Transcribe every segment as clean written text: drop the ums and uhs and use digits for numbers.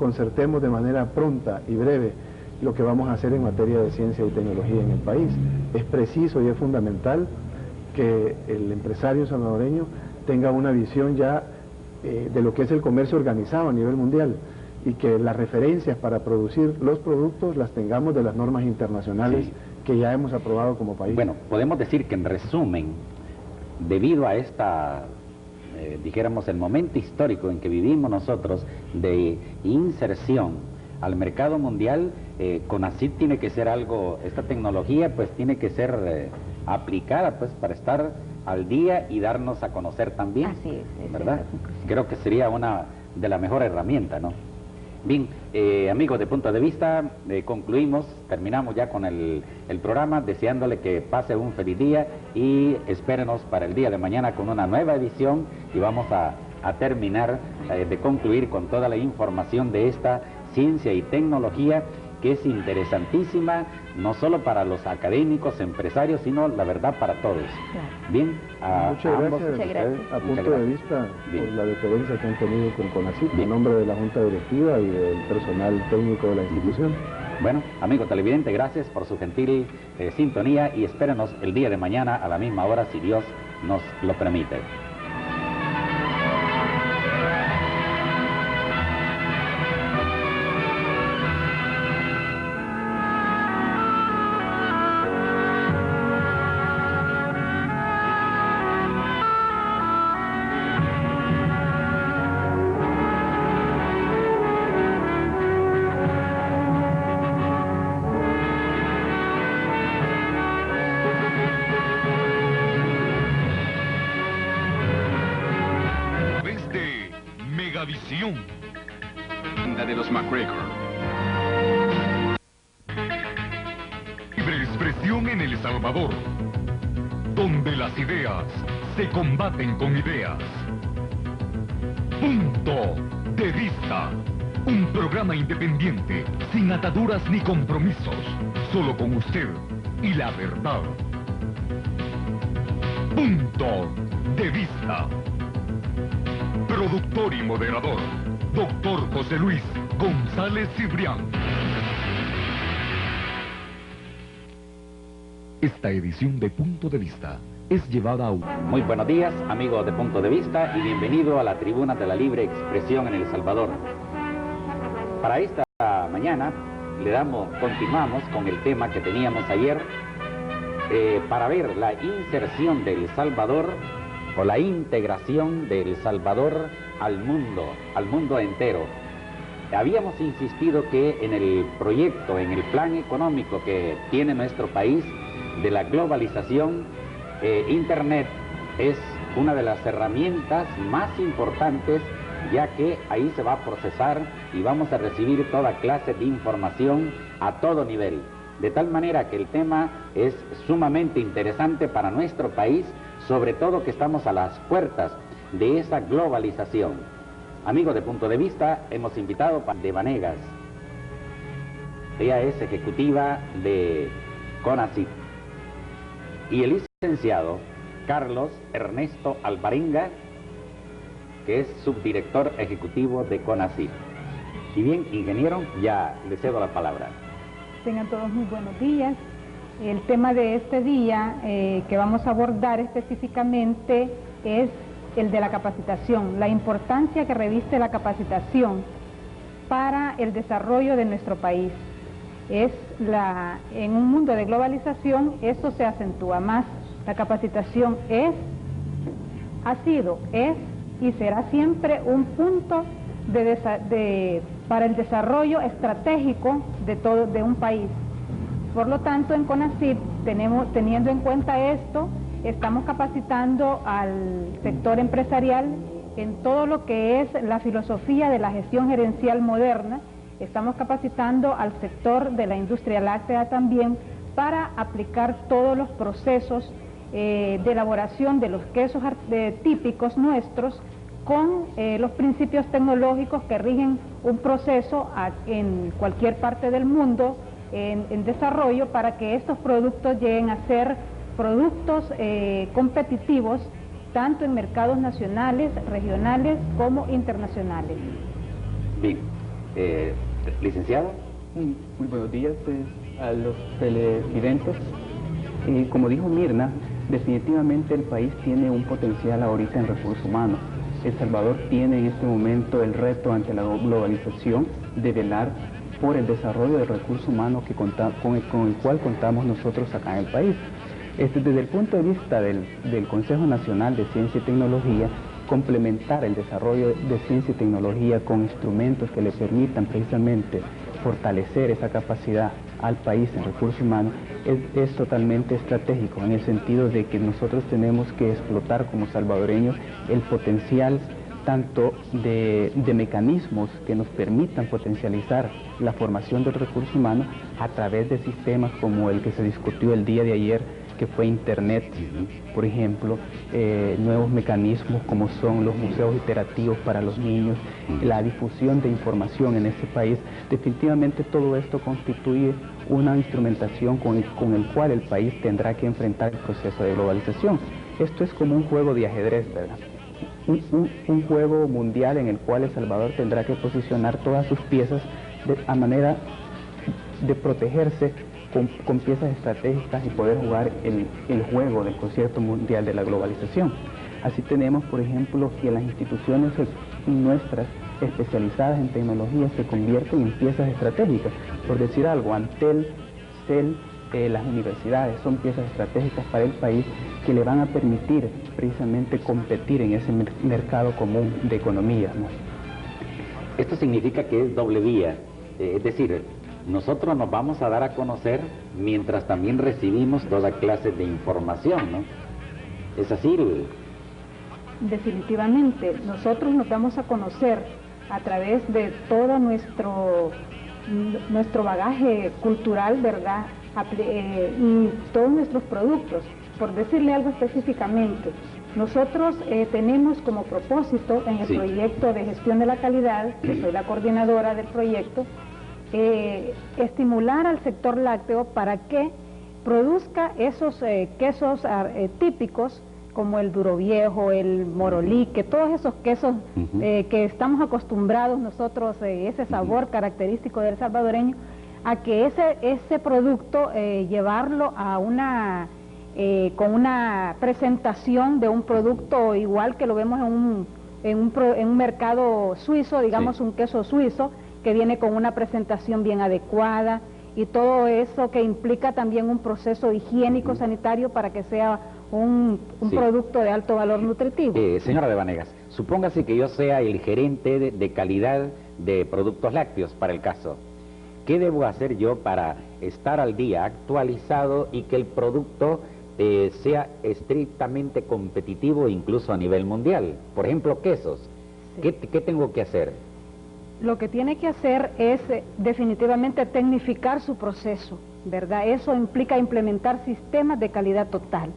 concertemos de manera pronta y breve lo que vamos a hacer en materia de ciencia y tecnología en el país. Es preciso y es fundamental que el empresario salvadoreño tenga una visión ya de lo que es el comercio organizado a nivel mundial, y que las referencias para producir los productos las tengamos de las normas internacionales que ya hemos aprobado como país. Bueno, podemos decir que en resumen, debido a esta, dijéramos, el momento histórico en que vivimos nosotros de inserción al mercado mundial, CONACYT tiene que ser algo, esta tecnología pues tiene que ser aplicada pues para estar al día y darnos a conocer también. Así es, ¿verdad? Creo que sería una de las mejores herramientas, ¿no? Bien, amigos de Punto de Vista, concluimos, terminamos ya con el programa, deseándole que pase un feliz día y espérenos para el día de mañana con una nueva edición, y vamos a terminar de concluir con toda la información de esta ciencia y tecnología, que es interesantísima, no solo para los académicos, empresarios, sino la verdad para todos. Claro. Bien, muchas ambos, gracias a Punto de Vista Bien. por la deferencia que han tenido con CONACYT, en nombre de la Junta Directiva y del personal técnico de la institución. Bueno, amigo televidente, gracias por su gentil sintonía, y espérenos el día de mañana a la misma hora, si Dios nos lo permite. Megavisión, la de los MacGregor. Libre expresión en El Salvador, donde las ideas se combaten con ideas. Punto de Vista, un programa independiente, sin ataduras ni compromisos, solo con usted y la verdad. Punto de Vista. Productor y moderador, Dr. José Luis González Cibrián. Esta edición de Punto de Vista es llevada a... Muy buenos días, amigos de Punto de Vista, y bienvenido a la tribuna de la libre expresión en El Salvador. Para esta mañana continuamos con el tema que teníamos ayer, para ver la inserción de El Salvador o la integración de El Salvador al mundo entero. Habíamos insistido que en el proyecto, en el plan económico que tiene nuestro país de la globalización, Internet es una de las herramientas más importantes, ya que ahí se va a procesar y vamos a recibir toda clase de información a todo nivel. De tal manera que el tema es sumamente interesante para nuestro país, sobre todo que estamos a las puertas de esa globalización. Amigos de Punto de Vista, hemos invitado a de Vanegas. Ella es ejecutiva de CONACYT. Y el licenciado Carlos Ernesto Alvarenga, que es subdirector ejecutivo de CONACYT. Y bien, ingeniero, ya le cedo la palabra. Tengan todos muy buenos días. El tema de este día que vamos a abordar específicamente es el de la capacitación, la importancia que reviste la capacitación para el desarrollo de nuestro país. En un mundo de globalización eso se acentúa más. La capacitación ha sido y será siempre un punto para el desarrollo estratégico de un país. Por lo tanto, en CONACYT, teniendo en cuenta esto, estamos capacitando al sector empresarial en todo lo que es la filosofía de la gestión gerencial moderna. Estamos capacitando al sector de la industria láctea también para aplicar todos los procesos de elaboración de los quesos típicos nuestros con los principios tecnológicos que rigen un proceso en cualquier parte del mundo en desarrollo, para que estos productos lleguen a ser productos competitivos tanto en mercados nacionales, regionales como internacionales. Bien, Licenciado. Muy buenos días a los televidentes. Como dijo Mirna, definitivamente el país tiene un potencial ahorita en recursos humanos. El Salvador tiene en este momento el reto ante la globalización de velar por el desarrollo del recurso humano con el cual contamos nosotros acá en el país. Desde el punto de vista del Consejo Nacional de Ciencia y Tecnología, complementar el desarrollo de ciencia y tecnología con instrumentos que le permitan precisamente fortalecer esa capacidad al país en recursos humanos es totalmente estratégico, en el sentido de que nosotros tenemos que explotar como salvadoreños el potencial tanto de mecanismos que nos permitan potencializar la formación del recurso humano a través de sistemas como el que se discutió el día de ayer, que fue Internet, por ejemplo, nuevos mecanismos como son los museos iterativos para los niños, la difusión de información en este país. Definitivamente todo esto constituye una instrumentación con el cual el país tendrá que enfrentar el proceso de globalización. Esto es como un juego de ajedrez, ¿verdad? Un juego mundial en el cual El Salvador tendrá que posicionar todas sus piezas a manera de protegerse con piezas estratégicas y poder jugar el juego del concierto mundial de la globalización. Así tenemos, por ejemplo, que las instituciones nuestras especializadas en tecnología se convierten en piezas estratégicas. Por decir algo, Antel, CEL, las universidades son piezas estratégicas para el país que le van a permitir precisamente competir en ese mercado común de economía, ¿no? Esto significa que es doble vía, es decir, nosotros nos vamos a dar a conocer mientras también recibimos toda clase de información, ¿no? ¿Es así? Definitivamente, nosotros nos damos a conocer a través de todo nuestro bagaje cultural, ¿verdad? Y todos nuestros productos. Por decirle algo específicamente, nosotros tenemos como propósito en el proyecto de gestión de la calidad, que soy la coordinadora del proyecto, estimular al sector lácteo para que produzca esos quesos típicos como el Duro Viejo, el Morolique, todos esos quesos que estamos acostumbrados nosotros, ese sabor característico del salvadoreño, a que ese producto llevarlo a con una presentación de un producto igual que lo vemos en un mercado suizo, digamos un queso suizo, que viene con una presentación bien adecuada y todo eso que implica también un proceso higiénico sanitario para que sea un producto de alto valor nutritivo. Señora de Vanegas, supóngase que yo sea el gerente de calidad de productos lácteos para el caso. ¿Qué debo hacer yo para estar al día, actualizado y que el producto sea estrictamente competitivo incluso a nivel mundial? Por ejemplo, quesos. Sí. ¿Qué tengo que hacer? Lo que tiene que hacer es definitivamente tecnificar su proceso, ¿verdad? Eso implica implementar sistemas de calidad total.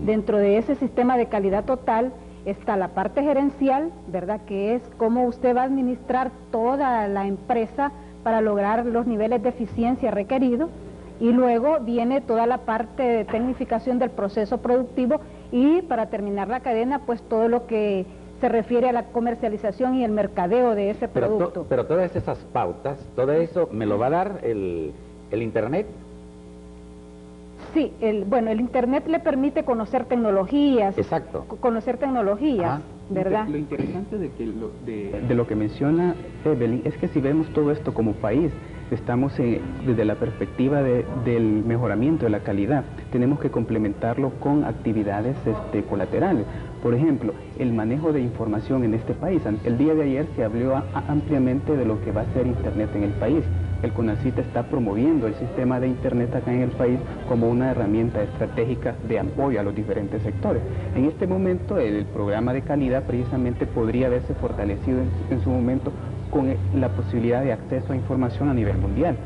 Dentro de ese sistema de calidad total está la parte gerencial, ¿verdad? Que es cómo usted va a administrar toda la empresa para lograr los niveles de eficiencia requeridos, y luego viene toda la parte de tecnificación del proceso productivo y para terminar la cadena, pues todo lo que se refiere a la comercialización y el mercadeo de ese producto. Pero todas esas pautas, todo eso, ¿me lo va a dar el Internet? Sí, el Internet le permite conocer tecnologías. Exacto. Conocer tecnologías, ¿verdad? Lo interesante de lo que menciona Evelyn es que si vemos todo esto como país, estamos desde la perspectiva del mejoramiento de la calidad, tenemos que complementarlo con actividades colaterales. Por ejemplo, el manejo de información en este país. El día de ayer se habló ampliamente de lo que va a ser Internet en el país. El CONACYT está promoviendo el sistema de Internet acá en el país como una herramienta estratégica de apoyo a los diferentes sectores. En este momento el programa de calidad precisamente podría haberse fortalecido en su momento con la posibilidad de acceso a información a nivel mundial.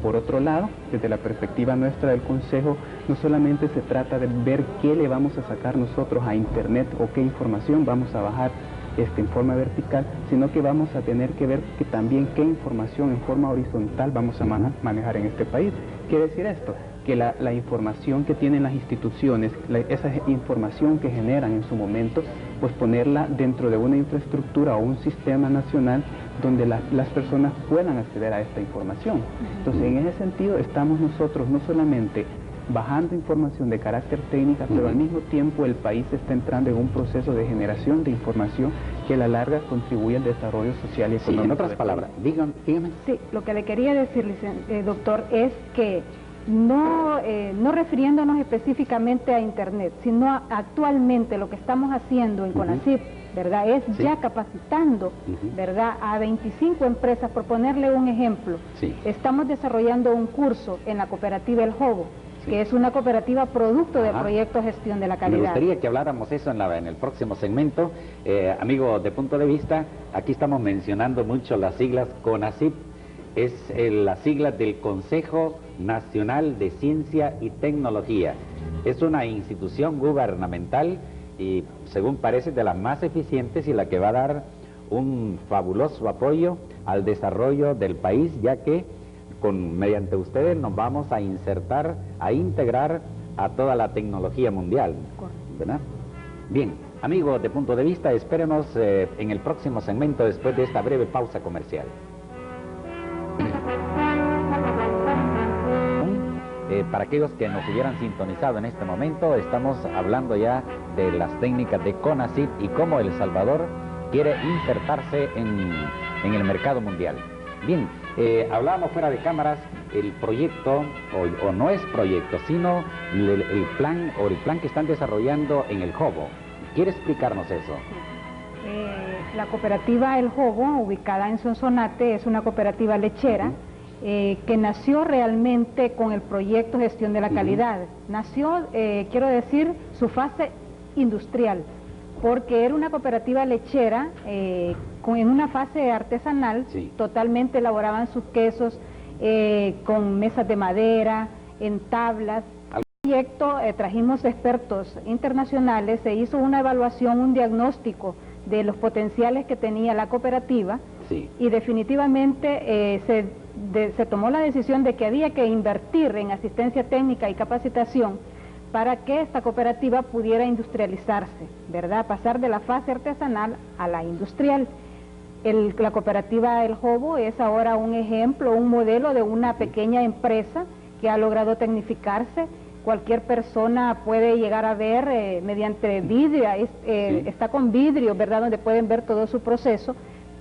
Por otro lado, desde la perspectiva nuestra del Consejo, no solamente se trata de ver qué le vamos a sacar nosotros a Internet o qué información vamos a bajar en forma vertical, sino que vamos a tener que ver que también qué información en forma horizontal vamos a manejar en este país. ¿Quiere decir esto? Que la información que tienen las instituciones, esa información que generan en su momento, pues ponerla dentro de una infraestructura o un sistema nacional donde las personas puedan acceder a esta información. Entonces, en ese sentido, estamos nosotros no solamente bajando información de carácter técnica, pero al mismo tiempo el país está entrando en un proceso de generación de información que a la larga contribuye al desarrollo social y económico. En otras palabras, dígame. Sí, lo que le quería decir, doctor, es que no refiriéndonos específicamente a Internet, sino actualmente lo que estamos haciendo en CONACYT, ¿verdad? Es ya capacitando, ¿verdad?, a 25 empresas, por ponerle un ejemplo. Estamos desarrollando un curso en la cooperativa El Jobo, que es una cooperativa producto del proyecto Gestión de la Calidad. Me gustaría que habláramos eso en el próximo segmento. Amigo de Punto de Vista, aquí estamos mencionando mucho las siglas CONACYT, es la sigla del Consejo Nacional de Ciencia y Tecnología. Es una institución gubernamental y, según parece, de las más eficientes y la que va a dar un fabuloso apoyo al desarrollo del país, ya que mediante ustedes nos vamos a insertar, a integrar a toda la tecnología mundial, ¿verdad? Bien, amigos de Punto de Vista, espérenos en el próximo segmento después de esta breve pausa comercial. Para aquellos que nos hubieran sintonizado en este momento, estamos hablando ya de las técnicas de CONACYT y cómo El Salvador quiere insertarse en el mercado mundial. Bien, hablábamos fuera de cámaras, el proyecto, o no es proyecto, sino el plan que están desarrollando en El Jobo. ¿Quiere explicarnos eso? La cooperativa El Jobo, ubicada en Sonsonate, es una cooperativa lechera que nació realmente con el proyecto Gestión de la Calidad. Nació, quiero decir, su fase industrial, porque era una cooperativa lechera en una fase artesanal. Totalmente elaboraban sus quesos con mesas de madera, en tablas. El proyecto trajimos expertos internacionales, se hizo una evaluación, un diagnóstico de los potenciales que tenía la cooperativa y definitivamente se tomó la decisión de que había que invertir en asistencia técnica y capacitación para que esta cooperativa pudiera industrializarse, ¿verdad? Pasar de la fase artesanal a la industrial. La cooperativa El Jobo es ahora un ejemplo, un modelo de una pequeña empresa que ha logrado tecnificarse. Cualquier persona puede llegar a ver mediante vidrio, está con vidrio, ¿verdad?, donde pueden ver todo su proceso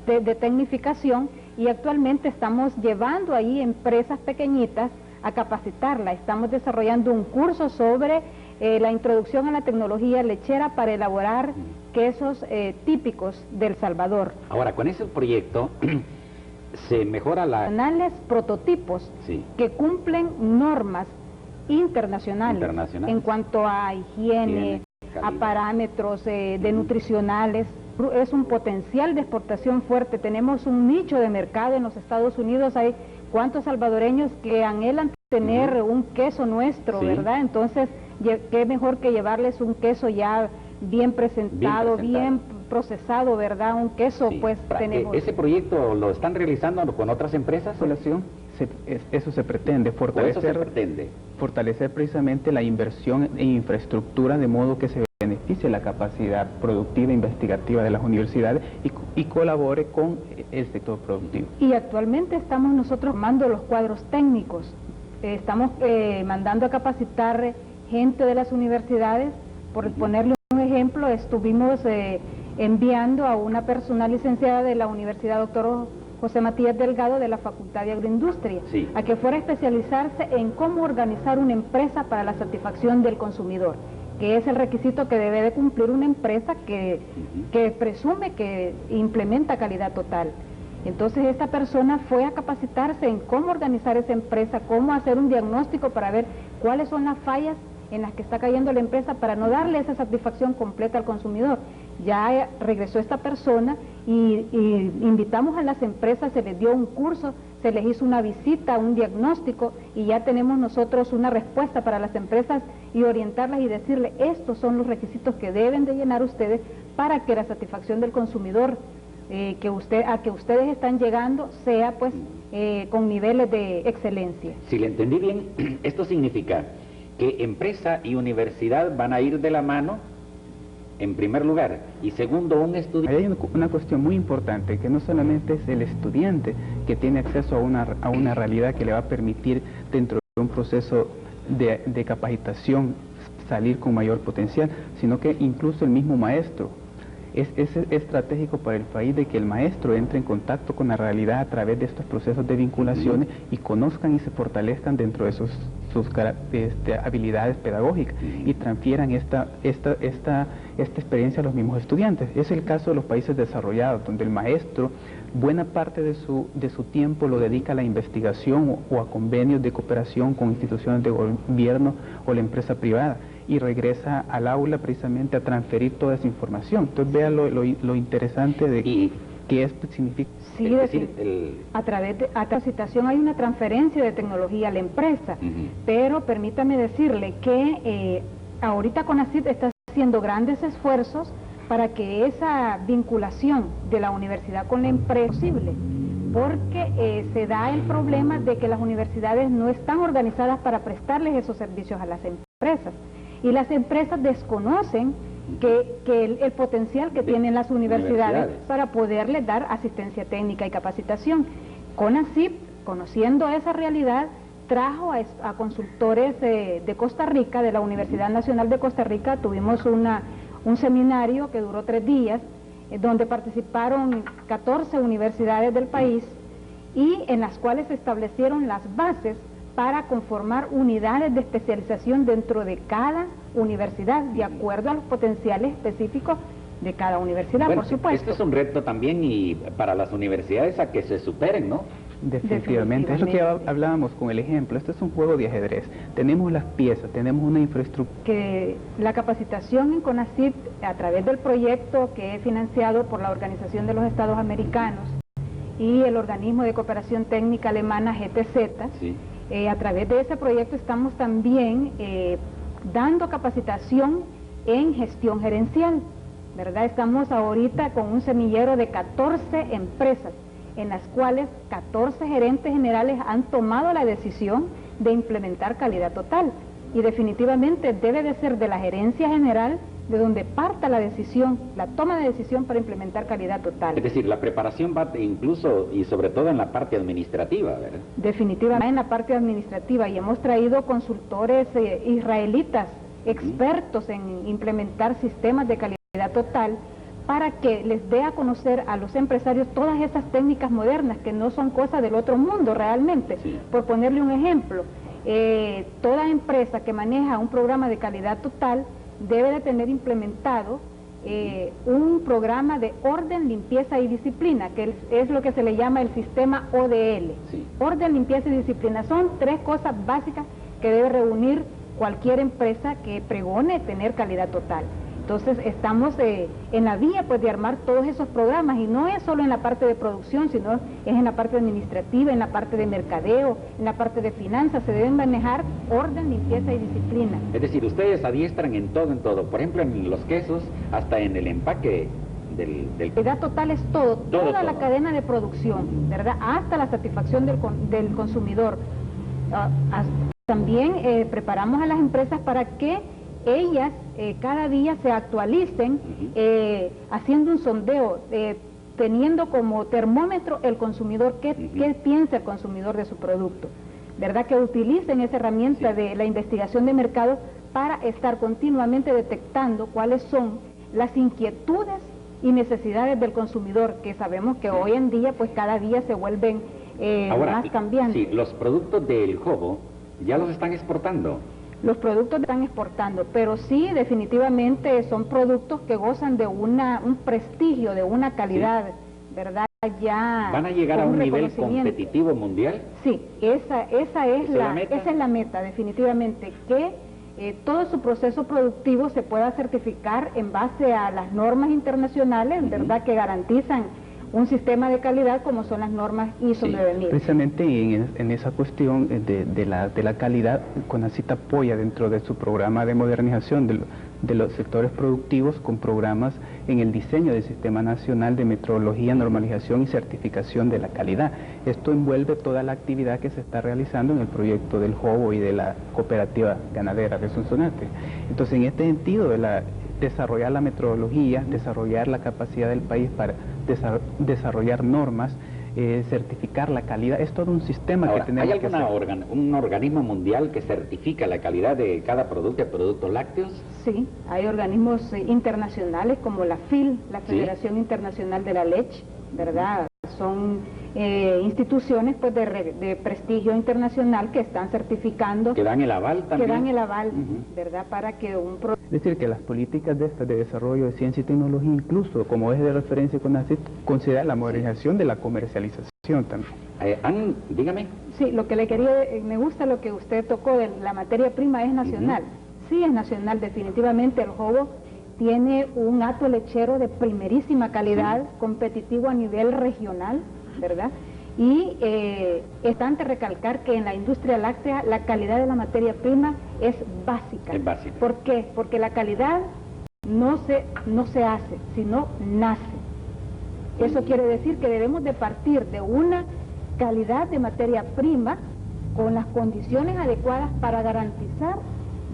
de tecnificación, y actualmente estamos llevando ahí empresas pequeñitas a capacitarla. Estamos desarrollando un curso sobre la introducción a la tecnología lechera para elaborar quesos típicos del Salvador. Ahora, con ese proyecto se mejora prototipos que cumplen normas internacionales en cuanto a higiene, a parámetros de nutricionales. Es un potencial de exportación fuerte. Tenemos un nicho de mercado en los Estados Unidos. Hay cuántos salvadoreños que anhelan tener un queso nuestro, ¿verdad? Entonces, qué mejor que llevarles un queso ya bien presentado, bien procesado, ¿verdad? Un queso, pues tenemos. ¿Ese proyecto lo están realizando con otras empresas? Eso se pretende, fortalecer precisamente la inversión en infraestructura, de modo que se beneficie la capacidad productiva e investigativa de las universidades y colabore con el sector productivo. Y actualmente estamos nosotros formando los cuadros técnicos, estamos mandando a capacitar gente de las universidades. Por ponerle un ejemplo, estuvimos enviando a una persona licenciada de la Universidad Dr. José Matías Delgado de la Facultad de Agroindustria, a que fuera a especializarse en cómo organizar una empresa para la satisfacción del consumidor, que es el requisito que debe de cumplir una empresa que presume que implementa calidad total. Entonces esta persona fue a capacitarse en cómo organizar esa empresa, cómo hacer un diagnóstico para ver cuáles son las fallas en las que está cayendo la empresa para no darle esa satisfacción completa al consumidor. Ya regresó esta persona y invitamos a las empresas, se les dio un curso, se les hizo una visita, un diagnóstico, y ya tenemos nosotros una respuesta para las empresas y orientarlas y decirles: estos son los requisitos que deben de llenar ustedes para que la satisfacción del consumidor a que ustedes están llegando sea pues con niveles de excelencia. Si le entendí bien, esto significa que empresa y universidad van a ir de la mano en primer lugar, y segundo, un estudiante. Hay una cuestión muy importante, que no solamente es el estudiante que tiene acceso a una realidad que le va a permitir, dentro de un proceso de capacitación, salir con mayor potencial, sino que incluso el mismo maestro. Es estratégico para el país de que el maestro entre en contacto con la realidad a través de estos procesos de vinculaciones y conozcan y se fortalezcan dentro de sus habilidades pedagógicas y transfieran esta experiencia a los mismos estudiantes. Es el caso de los países desarrollados, donde el maestro buena parte de su tiempo lo dedica a la investigación o a convenios de cooperación con instituciones de gobierno o la empresa privada, y regresa al aula precisamente a transferir toda esa información. Entonces vea lo interesante de qué significa. Sí, a través de capacitación hay una transferencia de tecnología a la empresa, pero permítame decirle que ahorita CONACYT está haciendo grandes esfuerzos para que esa vinculación de la universidad con la empresa sea posible, porque se da el problema de que las universidades no están organizadas para prestarles esos servicios a las empresas, y las empresas desconocen el potencial que tienen las universidades para poderles dar asistencia técnica y capacitación. CONACYT, conociendo esa realidad, trajo a consultores de Costa Rica, de la Universidad Nacional de Costa Rica. Tuvimos un seminario que duró 3 días, donde participaron 14 universidades del país, y en las cuales se establecieron las bases para conformar unidades de especialización dentro de cada universidad, de acuerdo a los potenciales específicos de cada universidad, bueno, por supuesto. Esto es un reto también y para las universidades a que se superen, ¿no? Definitivamente. Es lo que hablábamos con el ejemplo. Esto es un juego de ajedrez. Tenemos las piezas, tenemos una infraestructura. Que la capacitación en CONACYT, a través del proyecto que es financiado por la Organización de los Estados Americanos y el organismo de cooperación técnica alemana GTZ, sí. A través de ese proyecto estamos también dando capacitación en gestión gerencial, ¿verdad? Estamos ahorita con un semillero de 14 empresas, en las cuales 14 gerentes generales han tomado la decisión de implementar calidad total, y definitivamente debe de ser de la gerencia general de donde parta la decisión, la toma de decisión para implementar calidad total. Es decir, la preparación va incluso y sobre todo en la parte administrativa, ¿verdad? Definitivamente en la parte administrativa, y hemos traído consultores israelitas, expertos en implementar sistemas de calidad total, para que les dé a conocer a los empresarios todas esas técnicas modernas que no son cosas del otro mundo realmente. Sí. Por ponerle un ejemplo, toda empresa que maneja un programa de calidad total debe de tener implementado un programa de orden, limpieza y disciplina, que es lo que se le llama el sistema ODL. Sí. Orden, limpieza y disciplina son 3 cosas básicas que debe reunir cualquier empresa que pregone tener calidad total. Entonces estamos en la vía pues de armar todos esos programas, y no es solo en la parte de producción, sino es en la parte administrativa, en la parte de mercadeo, en la parte de finanzas. Se deben manejar orden, limpieza y disciplina. Es decir, ustedes adiestran en todo, por ejemplo en los quesos, hasta en el empaque del... Calidad total es toda la cadena de producción, ¿verdad? Hasta la satisfacción del consumidor. También preparamos a las empresas para que ellas cada día se actualicen, haciendo un sondeo, teniendo como termómetro el consumidor, qué piensa el consumidor de su producto, ¿verdad? Que utilicen esa herramienta de la investigación de mercado para estar continuamente detectando cuáles son las inquietudes y necesidades del consumidor, que sabemos que hoy en día pues cada día se vuelven Ahora, más cambiantes. Sí, los productos del Jobo ya los están exportando. Los productos están exportando, pero sí, definitivamente son productos que gozan de un prestigio, de una calidad, sí, ¿verdad? Ya ¿van a llegar a un nivel competitivo mundial? Sí, esa es la meta, definitivamente, que todo su proceso productivo se pueda certificar en base a las normas internacionales, ¿verdad?, que garantizan un sistema de calidad como son las normas ISO 9000. Precisamente en esa cuestión de la calidad, CONACYT apoya dentro de su programa de modernización de los sectores productivos con programas en el diseño del Sistema Nacional de Metrología, Normalización y Certificación de la Calidad. Esto envuelve toda la actividad que se está realizando en el proyecto del Jobo y de la cooperativa ganadera de Sonsonate. Entonces, en este sentido, desarrollar la metodología, desarrollar la capacidad del país para desarrollar normas, certificar la calidad. Es todo un sistema. Ahora, que tenemos ¿hay que hacer. un organismo mundial que certifica la calidad de cada producto, de productos lácteos? Sí, hay organismos internacionales como la FIL, la Federación ¿Sí? Internacional de la Leche, ¿verdad? Son instituciones pues de prestigio internacional que están certificando, que dan el aval también, que dan el aval, ¿verdad? Para que Es decir, que las políticas de desarrollo de ciencia y tecnología, incluso como es de referencia con CONACYT, considera la modernización de la comercialización también. Dígame. Sí, lo que le quería, me gusta lo que usted tocó de la materia prima, es nacional. Sí, es nacional, definitivamente. El Jobo tiene un hato lechero de primerísima calidad, competitivo a nivel regional, ¿verdad? Y es tanto recalcar que en la industria láctea la calidad de la materia prima es básica. Es básica. ¿Por qué? Porque la calidad no se hace, sino nace. Eso quiere decir que debemos de partir de una calidad de materia prima con las condiciones adecuadas para garantizar,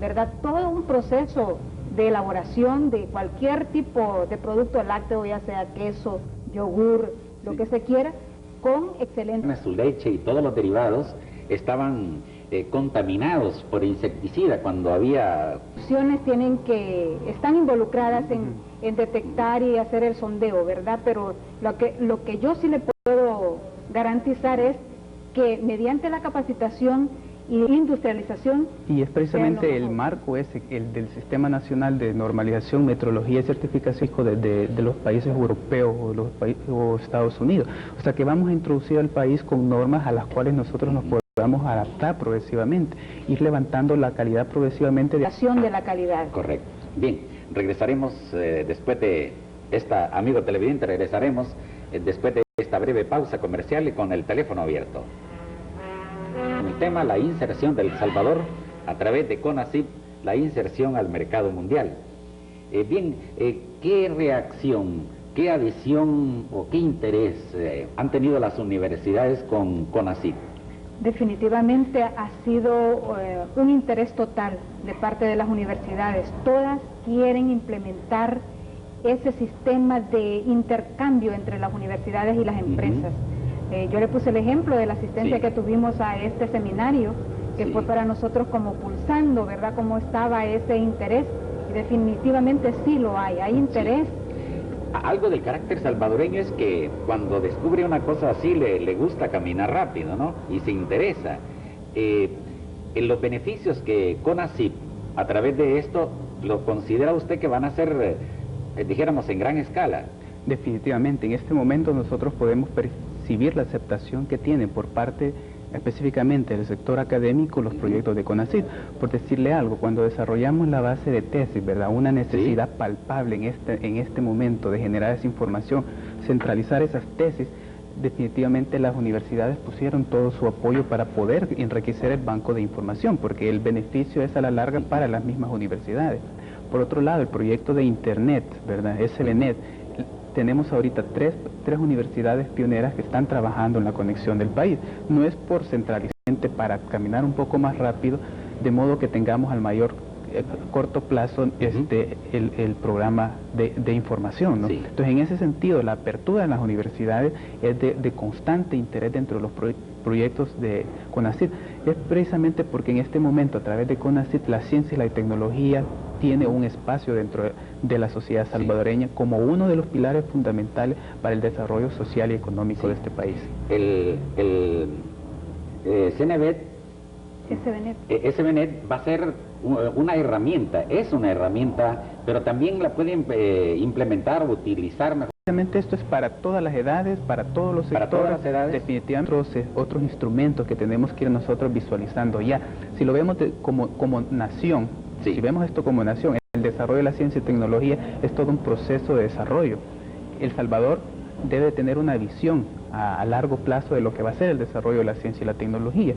¿verdad?, todo un proceso de elaboración de cualquier tipo de producto lácteo, ya sea queso, yogur, lo que se quiera, con excelente... Su leche y todos los derivados estaban contaminados por insecticida cuando había... Están involucradas en detectar y hacer el sondeo, ¿verdad? Pero lo que yo sí le puedo garantizar es que mediante la capacitación y industrialización... Y es precisamente el marco ese, el del Sistema Nacional de Normalización, Metrología y Certificación de los países europeos o Estados Unidos. O sea que vamos a introducir al país con normas a las cuales nosotros nos podamos adaptar progresivamente, ir levantando la calidad progresivamente. De la calidad. Correcto. Bien, regresaremos después de esta, amigo televidente, regresaremos después de esta breve pausa comercial y con el teléfono abierto. El tema, la inserción del Salvador a través de CONACYT, la inserción al mercado mundial. ¿Qué reacción, qué adición o qué interés han tenido las universidades con CONACYT? Definitivamente ha sido un interés total de parte de las universidades. Todas quieren implementar ese sistema de intercambio entre las universidades y las empresas. Yo le puse el ejemplo de la asistencia que tuvimos a este seminario, que fue para nosotros como pulsando, ¿verdad?, cómo estaba ese interés, y definitivamente sí lo hay interés. Algo del carácter salvadoreño es que cuando descubre una cosa así le gusta caminar rápido, ¿no? Y se interesa. En los beneficios que CONACYT, a través de esto, ¿lo considera usted que van a ser, dijéramos, en gran escala? Definitivamente, en este momento nosotros podemos percibir la aceptación que tienen por parte específicamente del sector académico los proyectos de CONACYT. Por decirle algo, cuando desarrollamos la base de tesis, ¿verdad?, una necesidad palpable en este momento de generar esa información, centralizar esas tesis, definitivamente las universidades pusieron todo su apoyo para poder enriquecer el banco de información, porque el beneficio es a la larga para las mismas universidades. Por otro lado, el proyecto de Internet, ¿verdad?, SBNet, tenemos ahorita tres universidades pioneras que están trabajando en la conexión del país. No es por centralizar, para caminar un poco más rápido, de modo que tengamos al mayor corto plazo el programa de información, ¿no? Entonces, en ese sentido, la apertura de las universidades es de constante interés dentro de los proyectos de CONACYT. Es precisamente porque en este momento, a través de CONACYT, la ciencia y la tecnología tiene un espacio dentro de la sociedad salvadoreña como uno de los pilares fundamentales para el desarrollo social y económico de este país. SBNet va a ser una herramienta, es una herramienta, pero también la pueden implementar, utilizar mejor. Esto es para todas las edades, para todos los sectores, todas las edades. Definitivamente otros instrumentos que tenemos que ir nosotros visualizando ya. Si lo vemos como nación, si vemos esto como nación, el desarrollo de la ciencia y tecnología es todo un proceso de desarrollo. El Salvador debe tener una visión a largo plazo de lo que va a ser el desarrollo de la ciencia y la tecnología.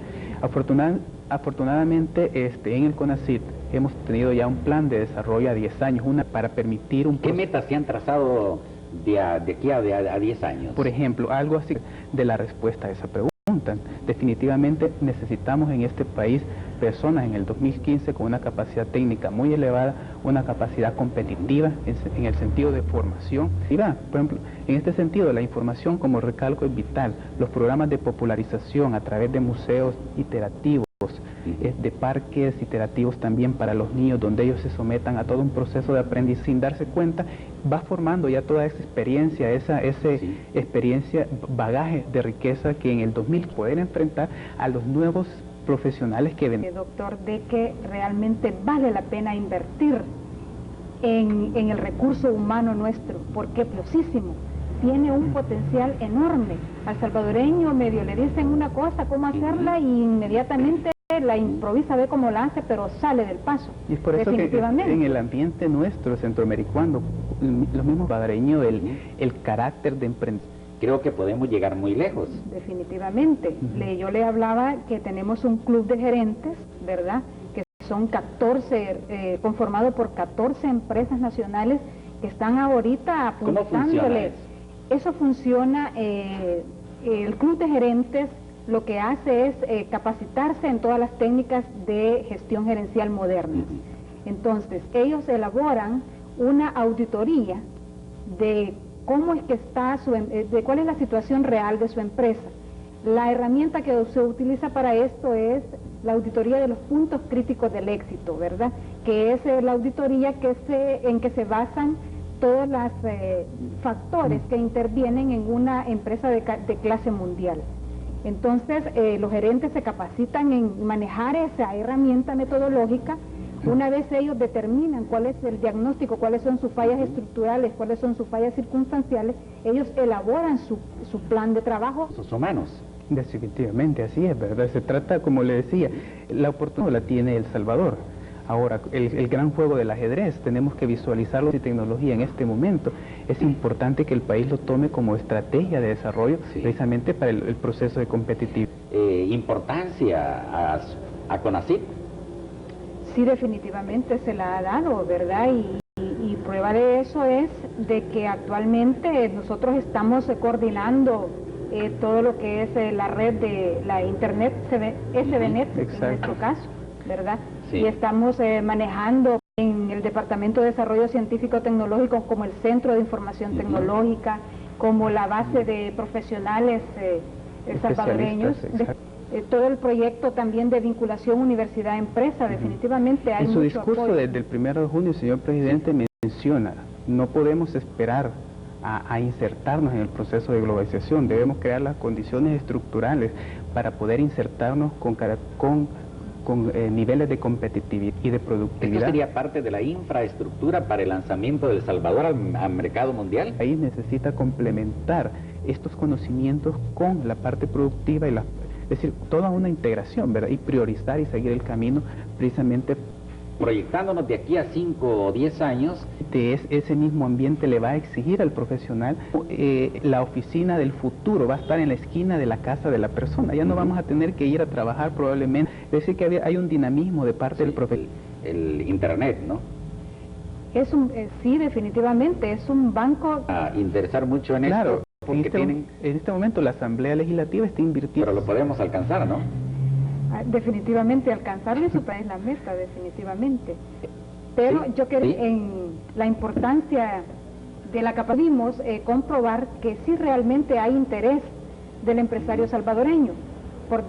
Afortunadamente en el CONACYT hemos tenido ya un plan de desarrollo a 10 años, para permitir un... ¿Qué metas se han trazado de aquí a 10 años? Por ejemplo, algo así de la respuesta a esa pregunta. preguntan. Definitivamente necesitamos en este país personas en el 2015 con una capacidad técnica muy elevada, una capacidad competitiva en el sentido de formación. Y por ejemplo, en este sentido, la información, como recalco, es vital. Los programas de popularización a través de museos iterativos, de parques iterativos también para los niños, donde ellos se sometan a todo un proceso de aprendizaje sin darse cuenta, va formando ya toda esa experiencia, experiencia, bagaje de riqueza que en el 2000 poder enfrentar a los nuevos profesionales que ven. Doctor, de que realmente vale la pena invertir en el recurso humano nuestro, porque es velocísimo, tiene un potencial enorme. Al salvadoreño medio le dicen una cosa, cómo hacerla, y inmediatamente la improvisa, ve cómo la hace, pero sale del paso. Y es por eso que en el ambiente nuestro centroamericano, los mismos salvadoreños, el carácter de emprendimiento, creo que podemos llegar muy lejos. Definitivamente. Yo le hablaba que tenemos un club de gerentes, ¿verdad?, que son 14, conformado por 14 empresas nacionales que están ahorita apuntándole. ¿Cómo funciona eso? Eso funciona, el club de gerentes lo que hace es capacitarse en todas las técnicas de gestión gerencial modernas. Entonces, ellos elaboran una auditoría de cómo es que está de cuál es la situación real de su empresa. La herramienta que se utiliza para esto es la auditoría de los puntos críticos del éxito, ¿verdad? Que es la auditoría en que se basan todos los factores que intervienen en una empresa de clase mundial. Entonces, los gerentes se capacitan en manejar esa herramienta metodológica. Una vez ellos determinan cuál es el diagnóstico, cuáles son sus fallas estructurales, cuáles son sus fallas circunstanciales, ellos elaboran su plan de trabajo. Sus humanos. Definitivamente, así es, ¿verdad? Se trata, como le decía, la oportunidad la tiene El Salvador. Ahora, el gran juego del ajedrez, tenemos que visualizarlo y tecnología en este momento. Es importante que el país lo tome como estrategia de desarrollo, precisamente para el proceso de competitividad. ¿Importancia a CONACYT? Sí, definitivamente se la ha dado, ¿verdad? Y prueba de eso es de que actualmente nosotros estamos coordinando todo lo que es la red de la Internet, SBNet, en nuestro caso, ¿verdad? Sí. Y estamos manejando en el Departamento de Desarrollo Científico Tecnológico como el Centro de Información Tecnológica, como la base de profesionales salvadoreños. Todo el proyecto también de vinculación universidad-empresa, definitivamente hay mucho apoyo. En su discurso desde el 1 de junio, el señor presidente menciona, no podemos esperar a insertarnos en el proceso de globalización, debemos crear las condiciones estructurales para poder insertarnos con niveles de competitividad y de productividad. ¿Esto sería parte de la infraestructura para el lanzamiento de El Salvador al mercado mundial? El país necesita complementar estos conocimientos con la parte productiva y es decir, toda una integración, ¿verdad? Y priorizar y seguir el camino precisamente proyectándonos de aquí a 5 o 10 años. Ese mismo ambiente le va a exigir al profesional, la oficina del futuro va a estar en la esquina de la casa de la persona, ya no vamos a tener que ir a trabajar probablemente, es decir que hay un dinamismo de parte del profesional. El Internet, ¿no? Sí, definitivamente, es un banco. A interesar mucho en esto. Porque en este momento la Asamblea Legislativa está invirtiendo. Pero lo podemos alcanzar, ¿no? Definitivamente, alcanzarlo y superar la meta, definitivamente. Pero yo creo en la importancia de la capacidad, pudimos comprobar que sí realmente hay interés del empresario salvadoreño.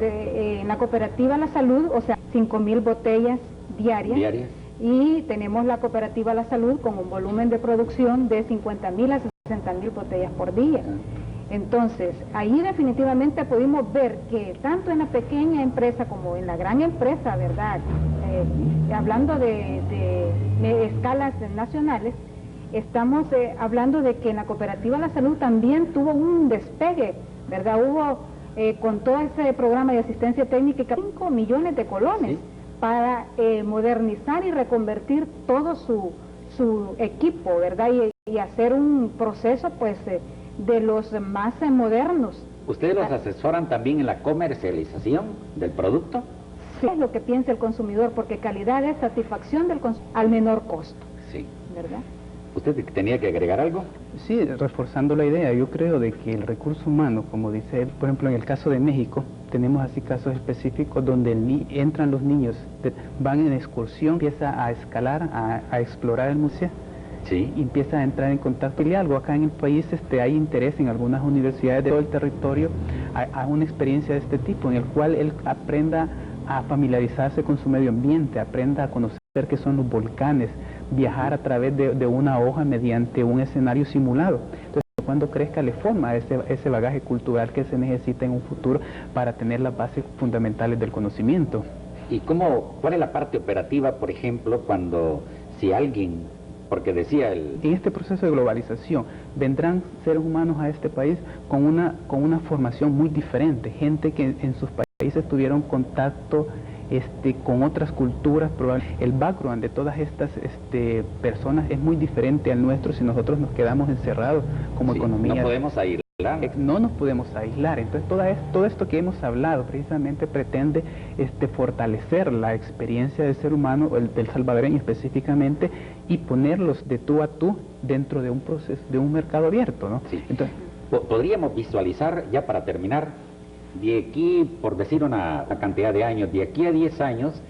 En la cooperativa La Salud, o sea, 5.000 botellas diarias. Y tenemos la cooperativa La Salud con un volumen de producción de 50.000 a 60.000 botellas por día. Entonces, ahí definitivamente pudimos ver que tanto en la pequeña empresa como en la gran empresa, ¿verdad? Hablando de escalas nacionales, estamos hablando de que en la cooperativa La Salud también tuvo un despegue, ¿verdad? Hubo, con todo ese programa de asistencia técnica, 5 millones de colones para modernizar y reconvertir todo su equipo, ¿verdad? Y hacer un proceso, pues, de los más modernos. ¿Ustedes los asesoran también en la comercialización del producto? Sí, es lo que piensa el consumidor, porque calidad es satisfacción del al menor costo. Sí. ¿Verdad? ¿Usted tenía que agregar algo? Sí, reforzando la idea, yo creo de que el recurso humano, como dice él, por ejemplo en el caso de México, Tenemos así casos específicos donde entran los niños, van en excursión, empieza a escalar, a explorar el museo. Sí. Y empieza a entrar en contacto y algo. Acá en el país hay interés en algunas universidades de todo el territorio a una experiencia de este tipo, en el cual él aprenda a familiarizarse con su medio ambiente, aprenda a conocer qué son los volcanes, viajar a través de una hoja mediante un escenario simulado. Entonces, cuando crezca le forma ese bagaje cultural que se necesita en un futuro para tener las bases fundamentales del conocimiento. ¿Y cuál es la parte operativa, por ejemplo, si alguien, porque decía el... En este proceso de globalización vendrán seres humanos a este país con una formación muy diferente, gente que en sus países tuvieron contacto con otras culturas, probablemente el background de todas estas personas es muy diferente al nuestro si nosotros nos quedamos encerrados como economía. No podemos aislar. No nos podemos aislar. Entonces todo esto que hemos hablado precisamente pretende fortalecer la experiencia del ser humano, del salvadoreño específicamente, y ponerlos de tú a tú dentro de un proceso, de un mercado abierto, ¿no? Sí. Entonces, podríamos visualizar, ya para terminar, de aquí, por decir una cantidad de años, de aquí a 10 años,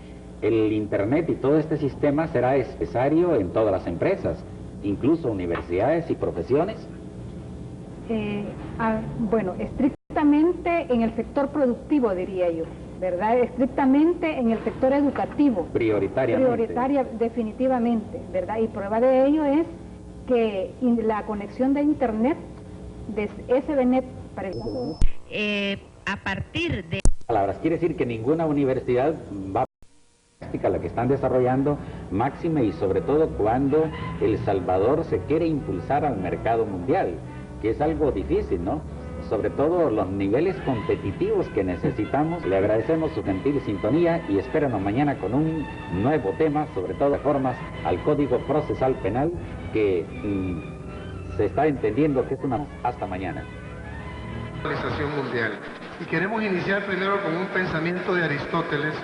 el Internet y todo este sistema será necesario en todas las empresas, incluso universidades y profesiones. Bueno, estrictamente en el sector productivo, diría yo, ¿verdad? Estrictamente en el sector educativo. Prioritariamente. Definitivamente, ¿verdad? Y prueba de ello es que la conexión de Internet, de SBNet para el caso a partir de... Palabras, quiere decir que ninguna universidad va a práctica la que están desarrollando, máxime y sobre todo cuando El Salvador se quiere impulsar al mercado mundial, que es algo difícil, ¿no? Sobre todo los niveles competitivos que necesitamos. Le agradecemos su gentil sintonía y espéranos mañana con un nuevo tema, sobre todo reformas al Código Procesal Penal, que se está entendiendo que es una... Hasta mañana. Globalización mundial. Y queremos iniciar primero con un pensamiento de Aristóteles,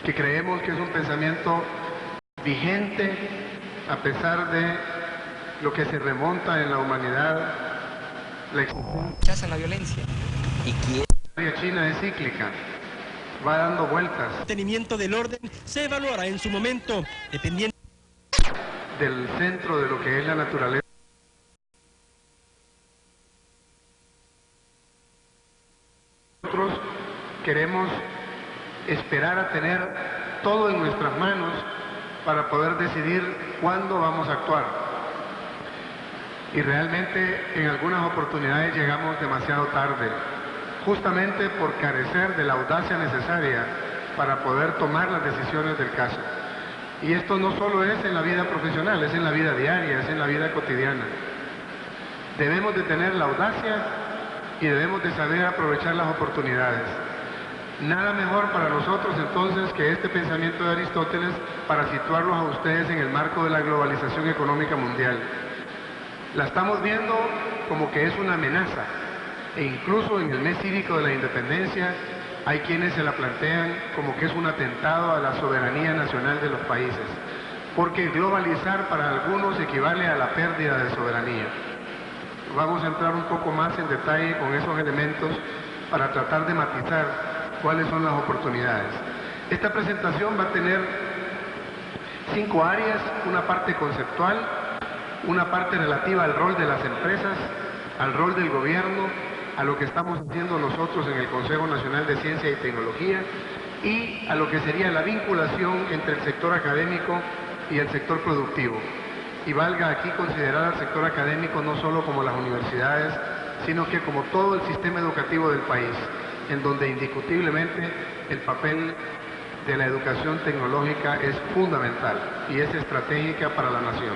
que creemos que es un pensamiento vigente a pesar de lo que se remonta en la humanidad. La Rechazan la violencia. Y historia china es cíclica, va dando vueltas. el mantenimiento del orden se evaluará en su momento, dependiendo Del centro de lo que es la naturaleza. Nosotros queremos esperar a tener todo en nuestras manos para poder decidir cuándo vamos a actuar. Y realmente en algunas oportunidades llegamos demasiado tarde, justamente por carecer de la audacia necesaria para poder tomar las decisiones del caso. Y esto no solo es en la vida profesional, es en la vida diaria, es en la vida cotidiana. Debemos de tener la audacia y debemos de saber aprovechar las oportunidades. Nada mejor para nosotros entonces que este pensamiento de Aristóteles para situarlos a ustedes en el marco de la globalización económica mundial. La estamos viendo como que es una amenaza, e incluso en el mes cívico de la independencia hay quienes se la plantean como que es un atentado a la soberanía nacional de los países, porque globalizar para algunos equivale a la pérdida de soberanía. Vamos a entrar un poco más en detalle con esos elementos para tratar de matizar cuáles son las oportunidades. Esta presentación va a tener 5 áreas, una parte conceptual, una parte relativa al rol de las empresas, al rol del gobierno, a lo que estamos haciendo nosotros en el Consejo Nacional de Ciencia y Tecnología y a lo que sería la vinculación entre el sector académico y el sector productivo. Y valga aquí considerar al sector académico no solo como las universidades, sino que como todo el sistema educativo del país, en donde indiscutiblemente el papel de la educación tecnológica es fundamental y es estratégica para la nación.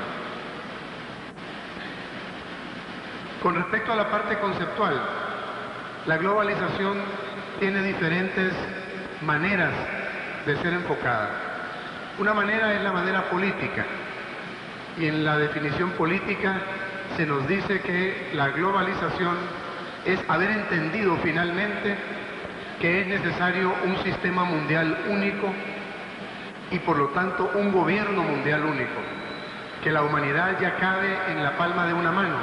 Con respecto a la parte conceptual, la globalización tiene diferentes maneras de ser enfocada. Una manera es la manera política, y en la definición política se nos dice que la globalización es haber entendido finalmente que es necesario un sistema mundial único y por lo tanto un gobierno mundial único, que la humanidad ya cabe en la palma de una mano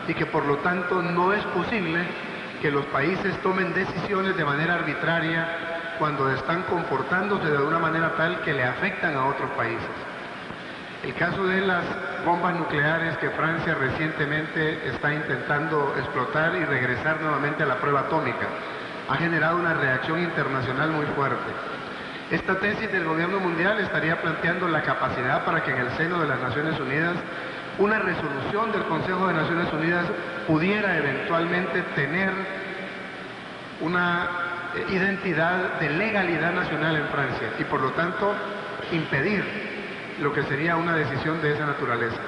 y que por lo tanto no es posible que los países tomen decisiones de manera arbitraria cuando están comportándose de una manera tal que le afectan a otros países. El caso de las bombas nucleares que Francia recientemente está intentando explotar y regresar nuevamente a la prueba atómica ha generado una reacción internacional muy fuerte. Esta tesis del gobierno mundial estaría planteando la capacidad para que en el seno de las Naciones Unidas una resolución del Consejo de Naciones Unidas pudiera eventualmente tener una identidad de legalidad nacional en Francia y por lo tanto impedir lo que sería una decisión de esa naturaleza.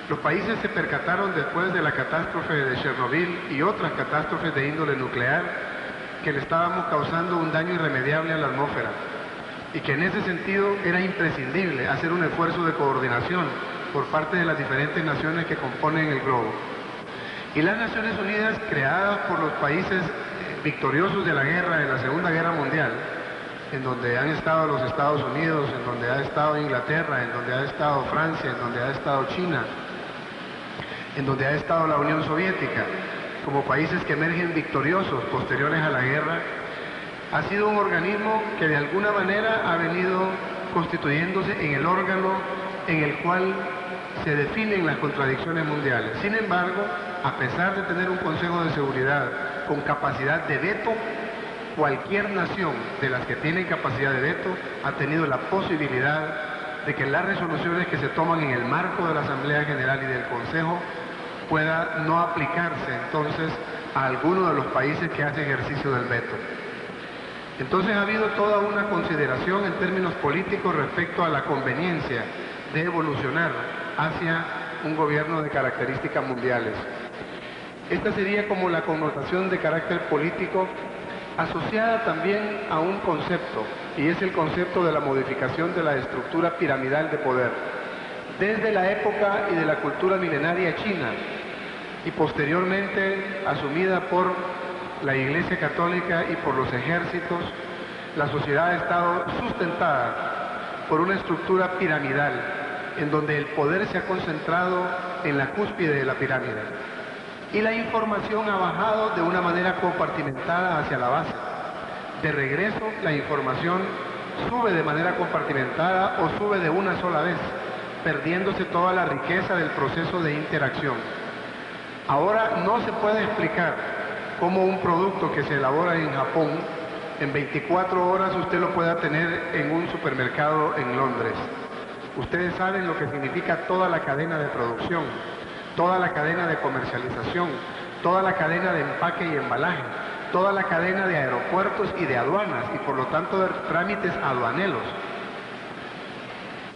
Los países se percataron después de la catástrofe de Chernobyl y otras catástrofes de índole nuclear que le estábamos causando un daño irremediable a la atmósfera y que en ese sentido era imprescindible hacer un esfuerzo de coordinación por parte de las diferentes naciones que componen el globo. Y las Naciones Unidas, creadas por los países victoriosos de la guerra, de la Segunda Guerra Mundial, en donde han estado los Estados Unidos, en donde ha estado Inglaterra, en donde ha estado Francia, en donde ha estado China, en donde ha estado la Unión Soviética, como países que emergen victoriosos posteriores a la guerra, ha sido un organismo que de alguna manera ha venido constituyéndose en el órgano en el cual se definen las contradicciones mundiales. Sin embargo, a pesar de tener un Consejo de Seguridad con capacidad de veto, cualquier nación de las que tienen capacidad de veto ha tenido la posibilidad de que las resoluciones que se toman en el marco de la Asamblea General y del Consejo pueda no aplicarse entonces a alguno de los países que hace ejercicio del veto. Entonces ha habido toda una consideración en términos políticos respecto a la conveniencia de evolucionar hacia un gobierno de características mundiales. Esta sería como la connotación de carácter político asociada también a un concepto, y es el concepto de la modificación de la estructura piramidal de poder. Desde la época y de la cultura milenaria china, y posteriormente asumida por la Iglesia Católica y por los ejércitos, la sociedad ha estado sustentada por una estructura piramidal, en donde el poder se ha concentrado en la cúspide de la pirámide. Y la información ha bajado de una manera compartimentada hacia la base. De regreso, la información sube de manera compartimentada o sube de una sola vez, perdiéndose toda la riqueza del proceso de interacción. Ahora no se puede explicar cómo un producto que se elabora en Japón, en 24 horas usted lo pueda tener en un supermercado en Londres. Ustedes saben lo que significa toda la cadena de producción, toda la cadena de comercialización, toda la cadena de empaque y embalaje, toda la cadena de aeropuertos y de aduanas y por lo tanto de trámites aduaneros.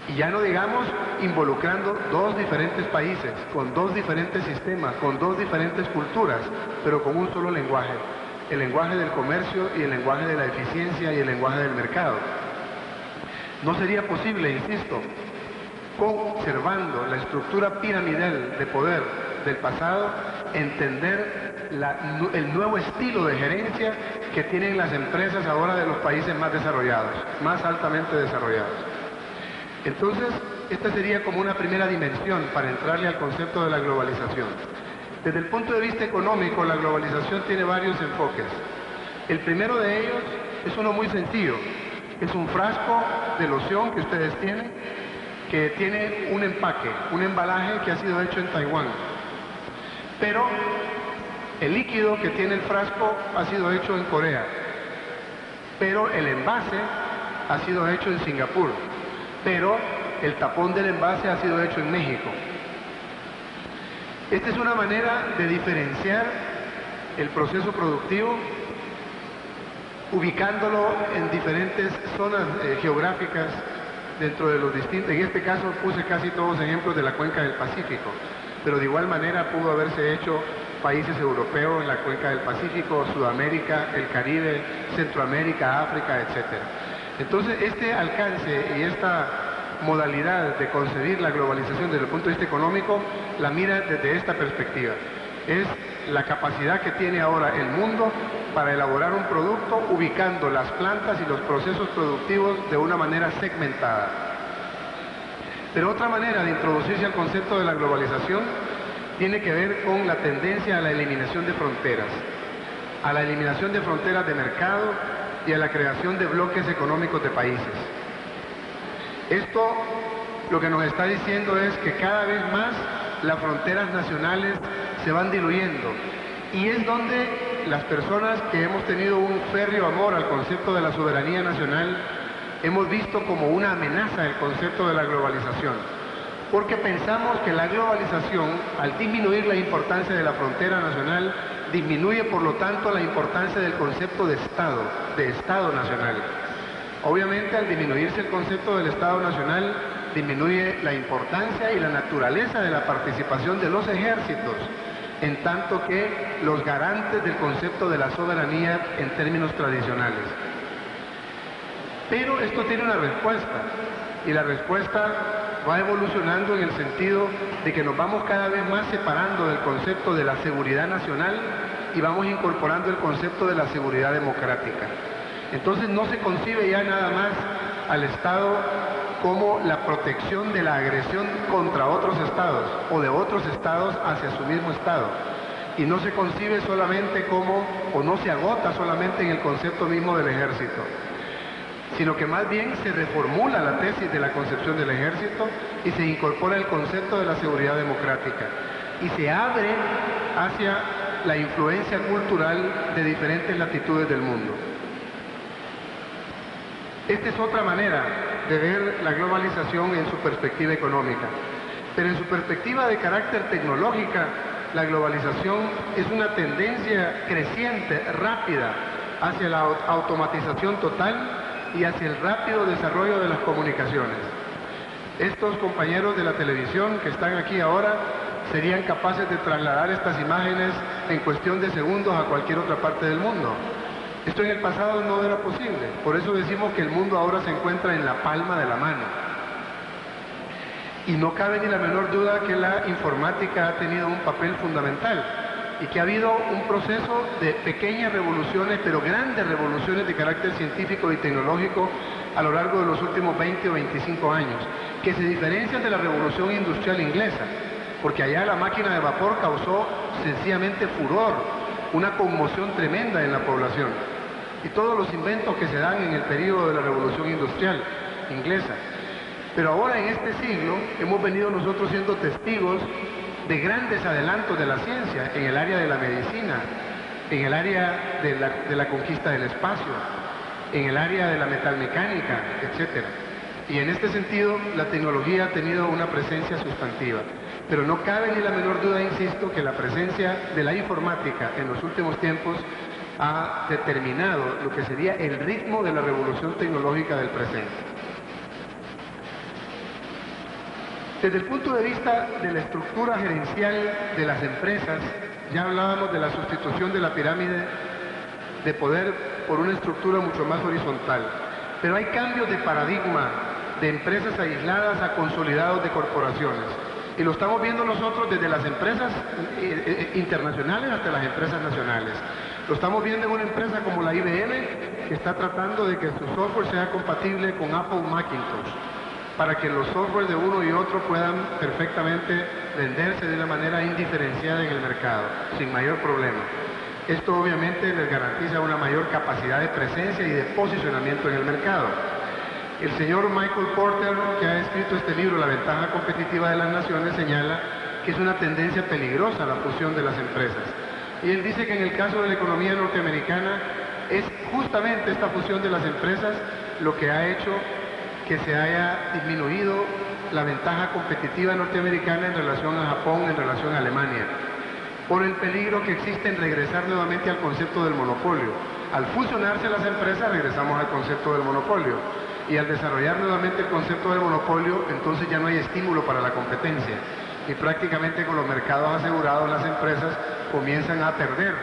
Y ya no digamos involucrando dos diferentes países, con dos diferentes sistemas, con dos diferentes culturas, pero con un solo lenguaje, el lenguaje del comercio y el lenguaje de la eficiencia y el lenguaje del mercado. No sería posible, insisto, conservando la estructura piramidal de poder del pasado, entender el nuevo estilo de gerencia que tienen las empresas ahora de los países más desarrollados, más altamente desarrollados. Entonces, esta sería como una primera dimensión para entrarle al concepto de la globalización. Desde el punto de vista económico, la globalización tiene varios enfoques. El primero de ellos es uno muy sencillo. Es un frasco de loción que ustedes tienen, que tiene un empaque, un embalaje que ha sido hecho en Taiwán. Pero el líquido que tiene el frasco ha sido hecho en Corea. Pero el envase ha sido hecho en Singapur. Pero el tapón del envase ha sido hecho en México. Esta es una manera de diferenciar el proceso productivo, ubicándolo en diferentes zonas geográficas dentro de los distintos. En este caso puse casi todos ejemplos de la cuenca del Pacífico, pero de igual manera pudo haberse hecho países europeos en la cuenca del Pacífico, Sudamérica, el Caribe, Centroamérica, África, etc. Entonces, este alcance y esta modalidad de concebir la globalización desde el punto de vista económico la mira desde esta perspectiva. Es la capacidad que tiene ahora el mundo para elaborar un producto ubicando las plantas y los procesos productivos de una manera segmentada. Pero otra manera de introducirse al concepto de la globalización tiene que ver con la tendencia a la eliminación de fronteras. a la eliminación de fronteras de mercado y a la creación de bloques económicos de países. Esto lo que nos está diciendo es que cada vez más las fronteras nacionales se van diluyendo, y es donde las personas que hemos tenido un férreo amor al concepto de la soberanía nacional hemos visto como una amenaza el concepto de la globalización, porque pensamos que la globalización, al disminuir la importancia de la frontera nacional, disminuye por lo tanto la importancia del concepto de Estado nacional. Obviamente, al disminuirse el concepto del Estado nacional, disminuye la importancia y la naturaleza de la participación de los ejércitos, en tanto que los garantes del concepto de la soberanía en términos tradicionales. Pero esto tiene una respuesta, y la respuesta va evolucionando en el sentido de que nos vamos cada vez más separando del concepto de la seguridad nacional y vamos incorporando el concepto de la seguridad democrática. Entonces no se concibe ya nada más al Estado como la protección de la agresión contra otros estados o de otros estados hacia su mismo estado, y no se concibe solamente como, o no se agota solamente en el concepto mismo del ejército, sino que más bien se reformula la tesis de la concepción del ejército y se incorpora el concepto de la seguridad democrática y se abre hacia la influencia cultural de diferentes latitudes del mundo. Esta es otra manera de ver la globalización en su perspectiva económica, pero en su perspectiva de carácter tecnológica, la globalización es una tendencia creciente, rápida, hacia la automatización total y hacia el rápido desarrollo de las comunicaciones. Estos compañeros de la televisión que están aquí ahora serían capaces de trasladar estas imágenes en cuestión de segundos a cualquier otra parte del mundo. Esto en el pasado no era posible, por eso decimos que el mundo ahora se encuentra en la palma de la mano. Y no cabe ni la menor duda que la informática ha tenido un papel fundamental y que ha habido un proceso de pequeñas revoluciones, pero grandes revoluciones de carácter científico y tecnológico a lo largo de los últimos 20 o 25 años, que se diferencian de la revolución industrial inglesa, porque allá la máquina de vapor causó sencillamente furor, una conmoción tremenda en la población, y todos los inventos que se dan en el periodo de la revolución industrial inglesa. Pero ahora en este siglo hemos venido nosotros siendo testigos de grandes adelantos de la ciencia en el área de la medicina, en el área de la conquista del espacio, en el área de la metalmecánica, etc. Y en este sentido la tecnología ha tenido una presencia sustantiva. Pero no cabe ni la menor duda, insisto, que la presencia de la informática en los últimos tiempos ha determinado lo que sería el ritmo de la revolución tecnológica del presente. Desde el punto de vista de la estructura gerencial de las empresas, ya hablábamos de la sustitución de la pirámide de poder por una estructura mucho más horizontal. Pero hay cambios de paradigma de empresas aisladas a consolidados de corporaciones. Y lo estamos viendo nosotros desde las empresas internacionales hasta las empresas nacionales. Lo estamos viendo en una empresa como la IBM, que está tratando de que su software sea compatible con Apple Macintosh, para que los softwares de uno y otro puedan perfectamente venderse de una manera indiferenciada en el mercado, sin mayor problema. Esto obviamente les garantiza una mayor capacidad de presencia y de posicionamiento en el mercado. El señor Michael Porter, que ha escrito este libro, La ventaja competitiva de las naciones, señala que es una tendencia peligrosa la fusión de las empresas. Y él dice que en el caso de la economía norteamericana es justamente esta fusión de las empresas lo que ha hecho que se haya disminuido la ventaja competitiva norteamericana en relación a Japón, en relación a Alemania, por el peligro que existe en regresar nuevamente al concepto del monopolio. Al fusionarse las empresas regresamos al concepto del monopolio, y al desarrollar nuevamente el concepto del monopolio, entonces ya no hay estímulo para la competencia, y prácticamente con los mercados asegurados las empresas comienzan a perder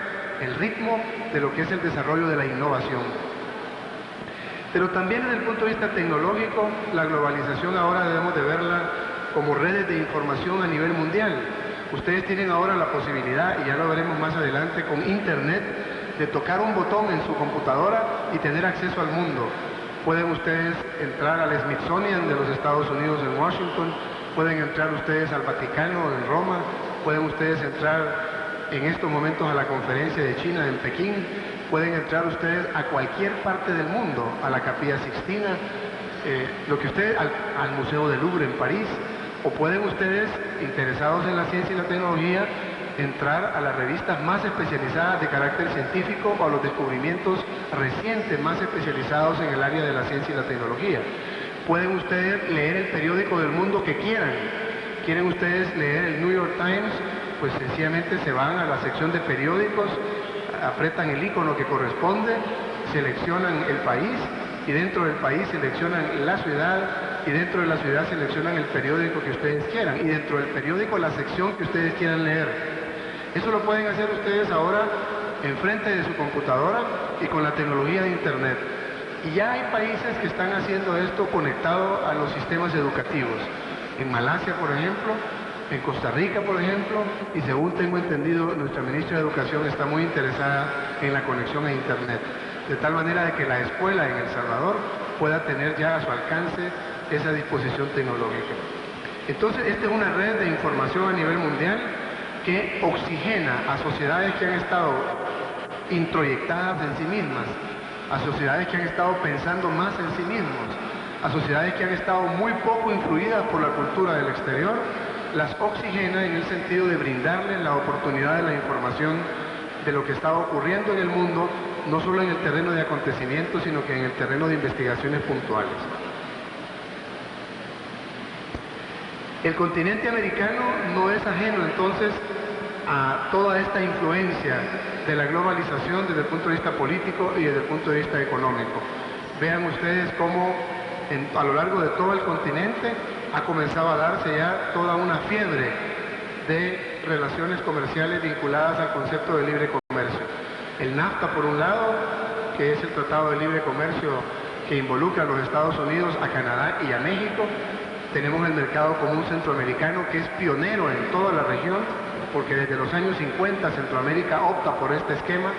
el ritmo de lo que es el desarrollo de la innovación. Pero también desde el punto de vista tecnológico, la globalización ahora debemos de verla como redes de información a nivel mundial. Ustedes tienen ahora la posibilidad, y ya lo veremos más adelante, con Internet, de tocar un botón en su computadora y tener acceso al mundo. Pueden ustedes entrar al Smithsonian de los Estados Unidos en Washington, pueden entrar ustedes al Vaticano en Roma, pueden ustedes entrar en estos momentos a la conferencia de China en Pekín, pueden entrar ustedes a cualquier parte del mundo, a la Capilla Sixtina, al Museo del Louvre en París, o pueden ustedes, interesados en la ciencia y la tecnología, entrar a las revistas más especializadas de carácter científico o a los descubrimientos recientes más especializados en el área de la ciencia y la tecnología. Pueden ustedes leer el periódico del mundo que quieran. ¿Quieren ustedes leer el New York Times? Pues sencillamente se van a la sección de periódicos, apretan el icono que corresponde, seleccionan el país y dentro del país seleccionan la ciudad y dentro de la ciudad seleccionan el periódico que ustedes quieran y dentro del periódico la sección que ustedes quieran leer. Eso lo pueden hacer ustedes ahora enfrente de su computadora y con la tecnología de Internet. Y ya hay países que están haciendo esto conectado a los sistemas educativos. En Malasia, por ejemplo, en Costa Rica, por ejemplo, y según tengo entendido, nuestra ministra de Educación está muy interesada en la conexión a Internet, de tal manera de que la escuela en El Salvador pueda tener ya a su alcance esa disposición tecnológica. Entonces, esta es una red de información a nivel mundial que oxigena a sociedades que han estado introyectadas en sí mismas, a sociedades que han estado pensando más en sí mismos, a sociedades que han estado muy poco influidas por la cultura del exterior, las oxigena en el sentido de brindarles la oportunidad de la información de lo que está ocurriendo en el mundo, no solo en el terreno de acontecimientos, sino que en el terreno de investigaciones puntuales. El continente americano no es ajeno entonces a toda esta influencia de la globalización desde el punto de vista político y desde el punto de vista económico. Vean ustedes cómo a lo largo de todo el continente ha comenzado a darse ya toda una fiebre de relaciones comerciales vinculadas al concepto de libre comercio. El NAFTA, por un lado, que es el Tratado de Libre Comercio que involucra a los Estados Unidos, a Canadá y a México. Tenemos el Mercado Común Centroamericano, que es pionero en toda la región, porque desde los años 50 Centroamérica opta por este esquema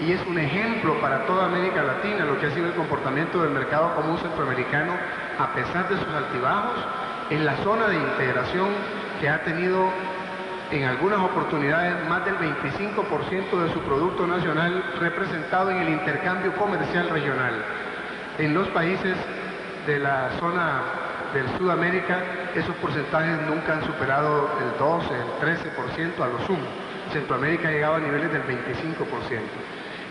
y es un ejemplo para toda América Latina lo que ha sido el comportamiento del Mercado Común Centroamericano, a pesar de sus altibajos, en la zona de integración que ha tenido en algunas oportunidades más del 25% de su Producto Nacional representado en el intercambio comercial regional. En los países de la zona del Sudamérica, esos porcentajes nunca han superado el 12, el 13% a lo sumo. Centroamérica ha llegado a niveles del 25%.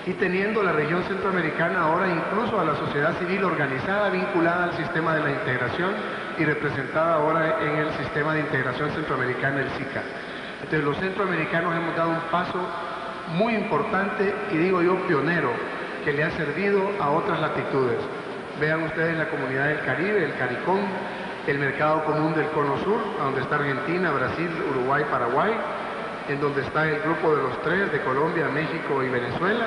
Y teniendo la región centroamericana ahora incluso a la sociedad civil organizada vinculada al sistema de la integración y representada ahora en el sistema de integración centroamericana, el SICA. Entonces los centroamericanos hemos dado un paso muy importante y digo yo pionero, que le ha servido a otras latitudes. Vean ustedes la Comunidad del Caribe, el CARICOM, el Mercado Común del Cono Sur, donde está Argentina, Brasil, Uruguay, Paraguay, en donde está el Grupo de los Tres de Colombia, México y Venezuela,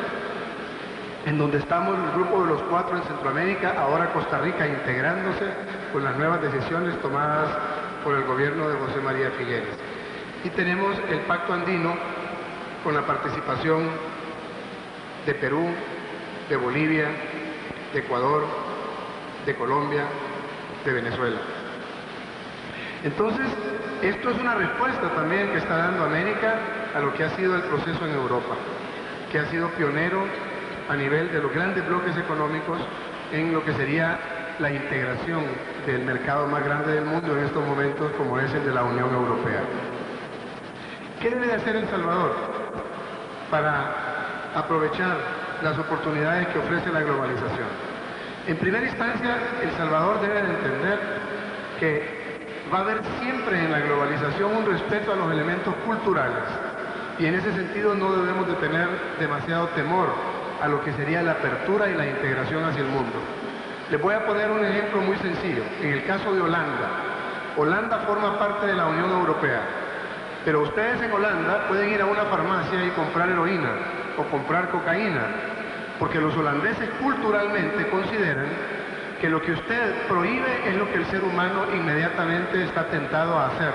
en donde estamos el Grupo de los Cuatro en Centroamérica, ahora Costa Rica integrándose con las nuevas decisiones tomadas por el gobierno de José María Figueres. Y tenemos el Pacto Andino con la participación de Perú, de Bolivia, de Ecuador, de Colombia, de Venezuela. Entonces, esto es una respuesta también que está dando América a lo que ha sido el proceso en Europa, que ha sido pionero a nivel de los grandes bloques económicos en lo que sería la integración del mercado más grande del mundo en estos momentos, como es el de la Unión Europea. ¿Qué debe de hacer El Salvador para aprovechar las oportunidades que ofrece la globalización? En primera instancia, El Salvador debe de entender que va a haber siempre en la globalización un respeto a los elementos culturales y en ese sentido no debemos de tener demasiado temor a lo que sería la apertura y la integración hacia el mundo. Les voy a poner un ejemplo muy sencillo. En el caso de Holanda, Holanda forma parte de la Unión Europea, pero ustedes en Holanda pueden ir a una farmacia y comprar heroína o comprar cocaína, porque los holandeses culturalmente consideran que lo que usted prohíbe es lo que el ser humano inmediatamente está tentado a hacer,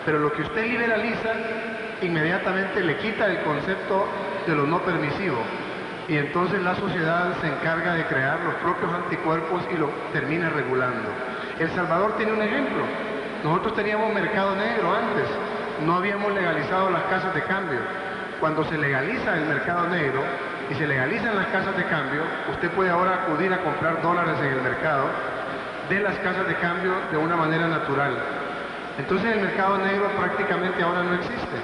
pero lo que usted liberaliza inmediatamente le quita el concepto de lo no permisivo y entonces la sociedad se encarga de crear los propios anticuerpos y lo termina regulando. El Salvador tiene un ejemplo. Nosotros teníamos mercado negro antes, no habíamos legalizado las casas de cambio, cuando se legaliza el mercado negro y se legalizan las casas de cambio, usted puede ahora acudir a comprar dólares en el mercado de las casas de cambio de una manera natural. Entonces el mercado negro prácticamente ahora no existe.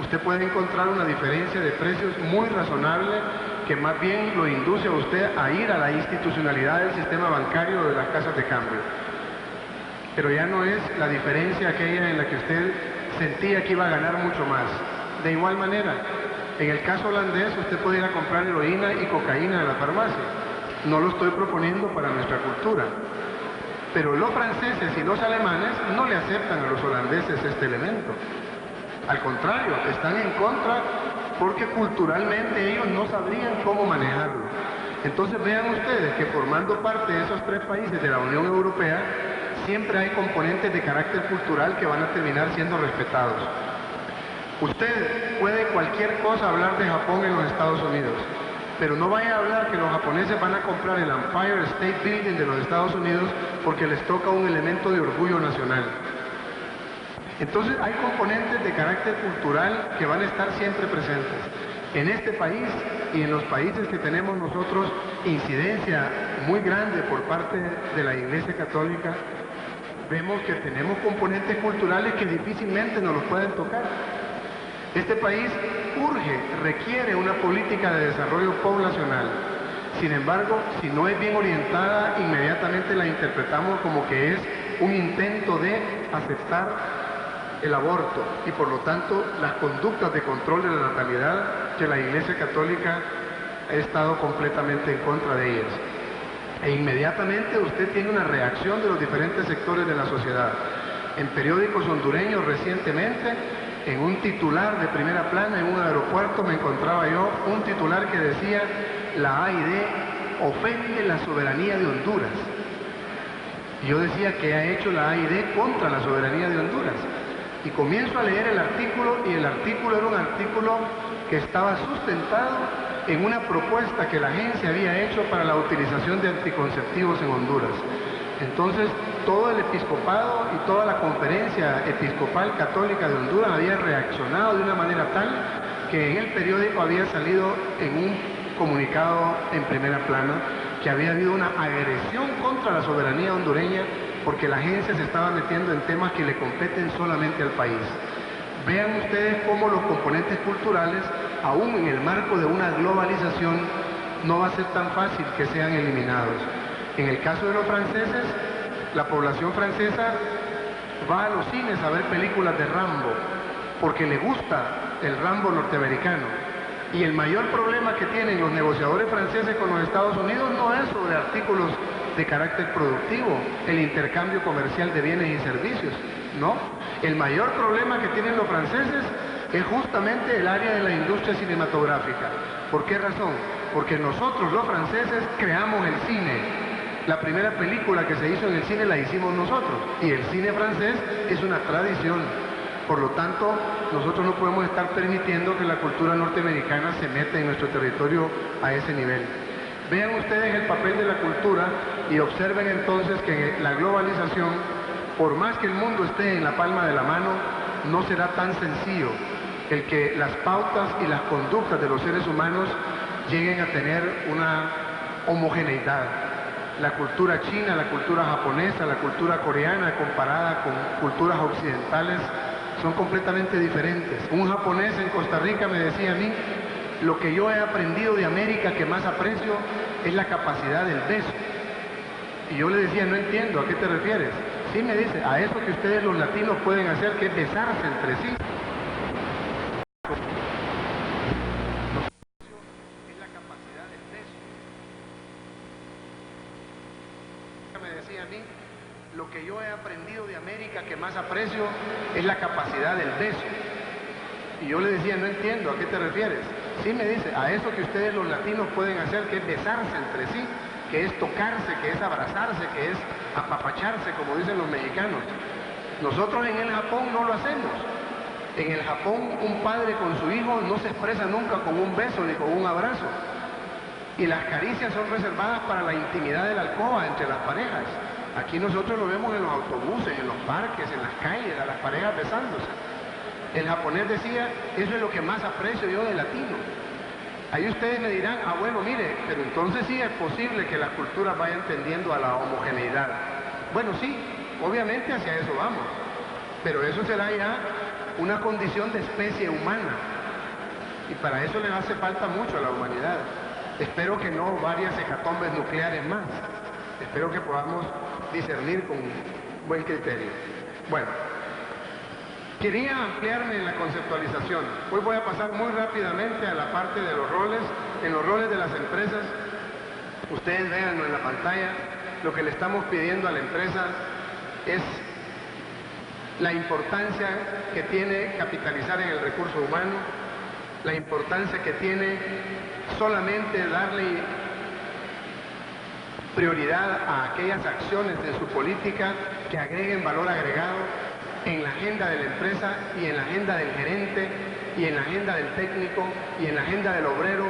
Usted puede encontrar una diferencia de precios muy razonable que más bien lo induce a usted a ir a la institucionalidad del sistema bancario o de las casas de cambio. Pero ya no es la diferencia aquella en la que usted sentía que iba a ganar mucho más. De igual manera, en el caso holandés usted puede ir a comprar heroína y cocaína a la farmacia. No lo estoy proponiendo para nuestra cultura. Pero los franceses y los alemanes no le aceptan a los holandeses este elemento. Al contrario, están en contra porque culturalmente ellos no sabrían cómo manejarlo. Entonces vean ustedes que formando parte de esos tres países de la Unión Europea, siempre hay componentes de carácter cultural que van a terminar siendo respetados. Usted puede cualquier cosa hablar de Japón en los Estados Unidos, pero no vaya a hablar que los japoneses van a comprar el Empire State Building de los Estados Unidos porque les toca un elemento de orgullo nacional. Entonces hay componentes de carácter cultural que van a estar siempre presentes. En este país y en los países que tenemos nosotros incidencia muy grande por parte de la Iglesia Católica, vemos que tenemos componentes culturales que difícilmente nos los pueden tocar. Este país requiere una política de desarrollo poblacional. Sin embargo, si no es bien orientada, inmediatamente la interpretamos como que es un intento de aceptar el aborto y por lo tanto las conductas de control de la natalidad que la Iglesia Católica ha estado completamente en contra de ellas. E inmediatamente usted tiene una reacción de los diferentes sectores de la sociedad. En periódicos hondureños recientemente, en un titular de primera plana en un aeropuerto me encontraba yo un titular que decía: la AID ofende la soberanía de Honduras. Y yo decía: ¿qué ha hecho la AID contra la soberanía de Honduras? Y comienzo a leer el artículo, y el artículo era un artículo que estaba sustentado en una propuesta que la agencia había hecho para la utilización de anticonceptivos en Honduras. Entonces, todo el episcopado y toda la conferencia episcopal católica de Honduras había reaccionado de una manera tal que en el periódico había salido en un comunicado en primera plana que había habido una agresión contra la soberanía hondureña porque la agencia se estaba metiendo en temas que le competen solamente al país. Vean ustedes cómo los componentes culturales, aún en el marco de una globalización, no va a ser tan fácil que sean eliminados. En el caso de los franceses, la población francesa va a los cines a ver películas de Rambo, porque le gusta el Rambo norteamericano. Y el mayor problema que tienen los negociadores franceses con los Estados Unidos no es sobre artículos de carácter productivo, el intercambio comercial de bienes y servicios, no. El mayor problema que tienen los franceses es justamente el área de la industria cinematográfica. ¿Por qué razón? Porque nosotros los franceses creamos el cine. La primera película que se hizo en el cine la hicimos nosotros, y el cine francés es una tradición. Por lo tanto, nosotros no podemos estar permitiendo que la cultura norteamericana se meta en nuestro territorio a ese nivel. Vean ustedes el papel de la cultura y observen entonces que la globalización, por más que el mundo esté en la palma de la mano, no será tan sencillo el que las pautas y las conductas de los seres humanos lleguen a tener una homogeneidad. La cultura china, la cultura japonesa, la cultura coreana comparada con culturas occidentales son completamente diferentes. Un japonés en Costa Rica me decía a mí: lo que yo he aprendido de América que más aprecio es la capacidad del beso. Y yo le decía: no entiendo, ¿a qué te refieres? Sí, me dice, a eso que ustedes los latinos pueden hacer, que es besarse entre sí. Es la capacidad del beso. Me decía a mí: lo que yo he aprendido de América que más aprecio es la capacidad del beso. Y yo le decía: no entiendo, ¿a qué te refieres? Sí, me dice, a eso que ustedes los latinos pueden hacer, que es besarse entre sí, que es tocarse, que es abrazarse, que es apapacharse, como dicen los mexicanos. Nosotros en el Japón no lo hacemos. En el Japón un padre con su hijo no se expresa nunca con un beso ni con un abrazo. Y las caricias son reservadas para la intimidad de la alcoba entre las parejas. Aquí nosotros lo vemos en los autobuses, en los parques, en las calles, a las parejas besándose. El japonés decía, eso es lo que más aprecio yo del latino. Ahí ustedes me dirán, ah bueno, mire, pero entonces sí es posible que la cultura vaya tendiendo a la homogeneidad. Bueno, sí, obviamente hacia eso vamos, pero eso será ya una condición de especie humana, y para eso le hace falta mucho a la humanidad. Espero que no varias hecatombes nucleares más, espero que podamos discernir con buen criterio. Bueno, quería ampliarme en la conceptualización. Hoy voy a pasar muy rápidamente a la parte de los roles. En los roles de las empresas, ustedes véanlo en la pantalla, lo que le estamos pidiendo a la empresa es la importancia que tiene capitalizar en el recurso humano, la importancia que tiene solamente darle prioridad a aquellas acciones de su política que agreguen valor agregado en la agenda de la empresa y en la agenda del gerente y en la agenda del técnico y en la agenda del obrero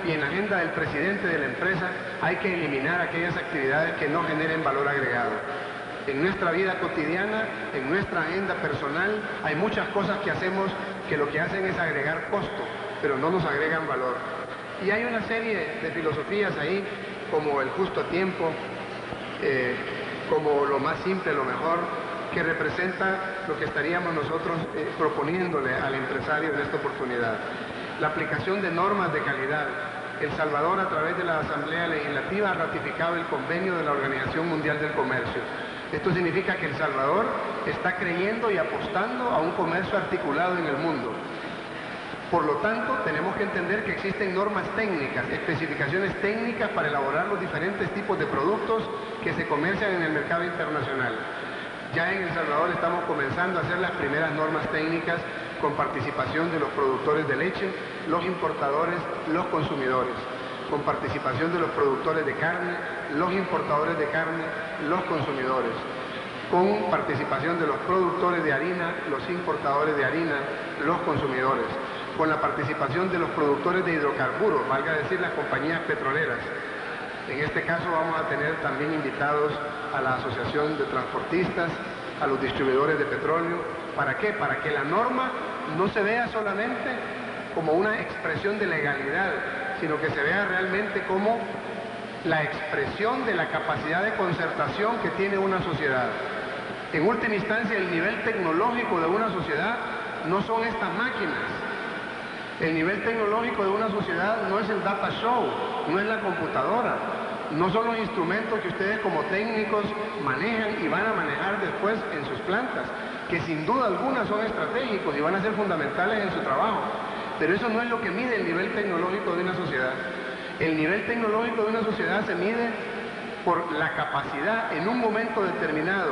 y en la agenda del presidente de la empresa. Hay que eliminar aquellas actividades que no generen valor agregado. En nuestra vida cotidiana, en nuestra agenda personal, hay muchas cosas que hacemos que lo que hacen es agregar costo, pero no nos agregan valor. Y hay una serie de filosofías ahí, como el justo tiempo, como lo más simple, lo mejor, que representa lo que estaríamos nosotros proponiéndole al empresario en esta oportunidad. La aplicación de normas de calidad. El Salvador, a través de la Asamblea Legislativa, ha ratificado el convenio de la Organización Mundial del Comercio. Esto significa que El Salvador está creyendo y apostando a un comercio articulado en el mundo. Por lo tanto, tenemos que entender que existen normas técnicas, especificaciones técnicas para elaborar los diferentes tipos de productos que se comercian en el mercado internacional. Ya en El Salvador estamos comenzando a hacer las primeras normas técnicas con participación de los productores de leche, los importadores, los consumidores, con participación de los productores de carne, los importadores de carne, los consumidores, con participación de los productores de harina, los importadores de harina, los consumidores, con la participación de los productores de hidrocarburos, valga decir las compañías petroleras. En este caso vamos a tener también invitados a la Asociación de Transportistas, a los distribuidores de petróleo. ¿Para qué? Para que la norma no se vea solamente como una expresión de legalidad, sino que se vea realmente como la expresión de la capacidad de concertación que tiene una sociedad. En última instancia, el nivel tecnológico de una sociedad no son estas máquinas. El nivel tecnológico de una sociedad no es el data show, no es la computadora, no son los instrumentos que ustedes como técnicos manejan y van a manejar después en sus plantas, que sin duda alguna son estratégicos y van a ser fundamentales en su trabajo. Pero eso no es lo que mide el nivel tecnológico de una sociedad. El nivel tecnológico de una sociedad se mide por la capacidad en un momento determinado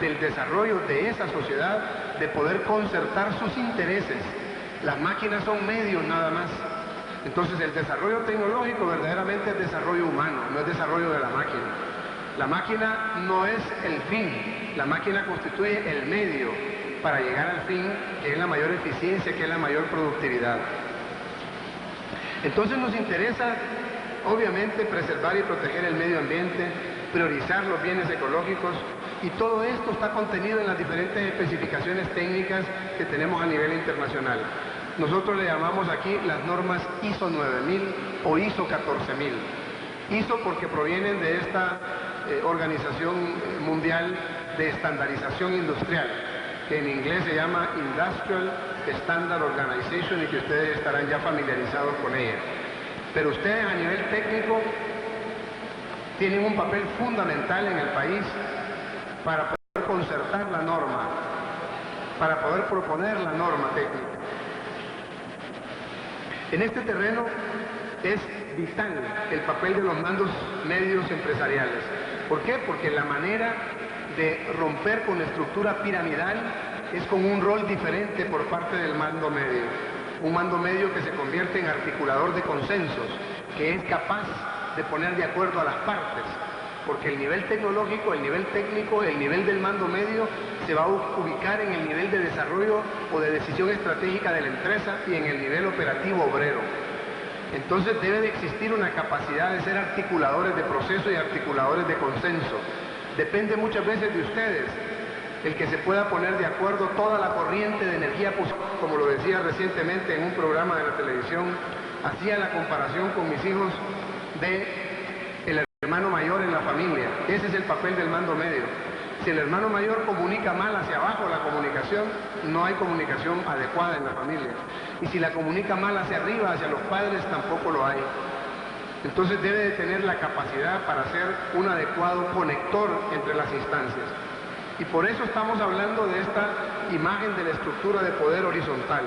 del desarrollo de esa sociedad de poder concertar sus intereses. Las máquinas son medios nada más. Entonces el desarrollo tecnológico verdaderamente es desarrollo humano, no es desarrollo de la máquina. La máquina no es el fin, la máquina constituye el medio para llegar al fin, que es la mayor eficiencia, que es la mayor productividad. Entonces nos interesa, obviamente, preservar y proteger el medio ambiente, priorizar los bienes ecológicos, y todo esto está contenido en las diferentes especificaciones técnicas que tenemos a nivel internacional. Nosotros le llamamos aquí las normas ISO 9000 o ISO 14000. ISO porque provienen de esta Organización Mundial de Estandarización Industrial, que en inglés se llama Industrial Standard Organization y que ustedes estarán ya familiarizados con ella. Pero ustedes a nivel técnico tienen un papel fundamental en el país para poder concertar la norma, para poder proponer la norma técnica. En este terreno es vital el papel de los mandos medios empresariales. ¿Por qué? Porque la manera de romper con la estructura piramidal es con un rol diferente por parte del mando medio. Un mando medio que se convierte en articulador de consensos, que es capaz de poner de acuerdo a las partes. Porque el nivel tecnológico, el nivel técnico, el nivel del mando medio se va a ubicar en el nivel de desarrollo o de decisión estratégica de la empresa y en el nivel operativo obrero. Entonces debe de existir una capacidad de ser articuladores de proceso y articuladores de consenso. Depende muchas veces de ustedes el que se pueda poner de acuerdo toda la corriente de energía posible. Como lo decía recientemente en un programa de la televisión, hacía la comparación con mis hijos de el hermano mayor en la familia. Ese es el papel del mando medio. Si el hermano mayor comunica mal hacia abajo la comunicación, no hay comunicación adecuada en la familia. Y si la comunica mal hacia arriba, hacia los padres, tampoco lo hay. Entonces debe de tener la capacidad para ser un adecuado conector entre las instancias. Y por eso estamos hablando de esta imagen de la estructura de poder horizontal,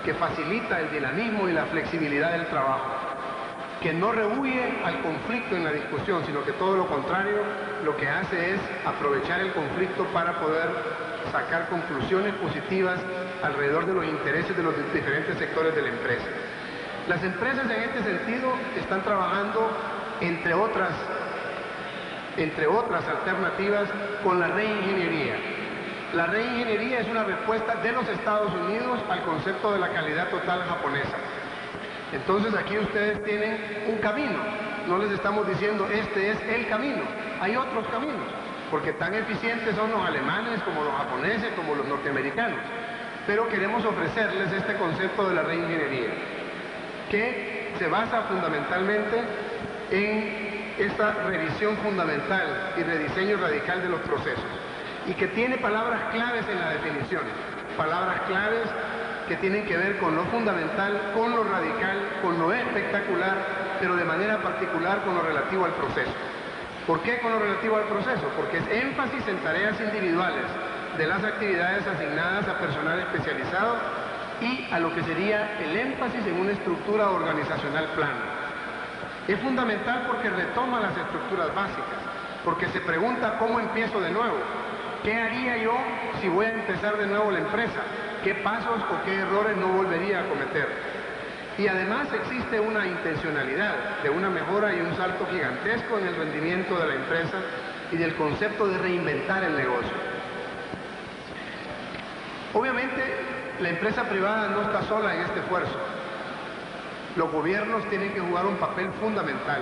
que facilita el dinamismo y la flexibilidad del trabajo, que no rehúye al conflicto en la discusión, sino que todo lo contrario, lo que hace es aprovechar el conflicto para poder sacar conclusiones positivas alrededor de los intereses de los diferentes sectores de la empresa. Las empresas en este sentido están trabajando, entre otras alternativas, con la reingeniería. La reingeniería es una respuesta de los Estados Unidos al concepto de la calidad total japonesa. Entonces aquí ustedes tienen un camino, no les estamos diciendo este es el camino, hay otros caminos, porque tan eficientes son los alemanes como los japoneses, como los norteamericanos, pero queremos ofrecerles este concepto de la reingeniería, que se basa fundamentalmente en esta revisión fundamental y rediseño radical de los procesos, y que tiene palabras claves en las definiciones, palabras claves que tienen que ver con lo fundamental, con lo radical, con lo espectacular, pero de manera particular con lo relativo al proceso. ¿Por qué con lo relativo al proceso? Porque es énfasis en tareas individuales de las actividades asignadas a personal especializado y a lo que sería el énfasis en una estructura organizacional plana. Es fundamental porque retoma las estructuras básicas, porque se pregunta cómo empiezo de nuevo. ¿Qué haría yo si voy a empezar de nuevo la empresa? ¿Qué pasos o qué errores no volvería a cometer? Y además existe una intencionalidad de una mejora y un salto gigantesco en el rendimiento de la empresa y del concepto de reinventar el negocio. Obviamente, la empresa privada no está sola en este esfuerzo. Los gobiernos tienen que jugar un papel fundamental.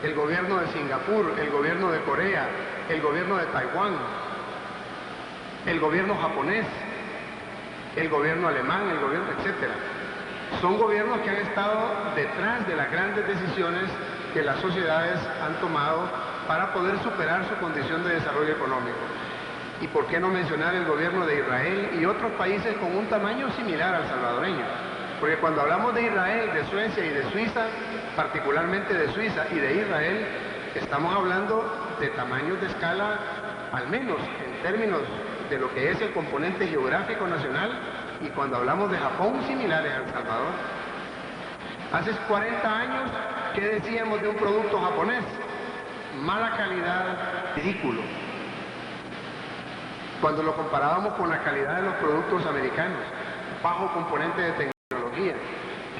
El gobierno de Singapur, el gobierno de Corea, el gobierno de Taiwán, el gobierno japonés, el gobierno alemán, el gobierno, etc. Son gobiernos que han estado detrás de las grandes decisiones que las sociedades han tomado para poder superar su condición de desarrollo económico. Y por qué no mencionar el gobierno de Israel y otros países con un tamaño similar al salvadoreño. Porque cuando hablamos de Israel, de Suecia y de Suiza, particularmente de Suiza y de Israel, estamos hablando de tamaños de escala, al menos en términos de lo que es el componente geográfico nacional, y cuando hablamos de Japón, similares a El Salvador. Hace 40 años, ¿qué decíamos de un producto japonés? Mala calidad, ridículo. Cuando lo comparábamos con la calidad de los productos americanos, bajo componente de tecnología.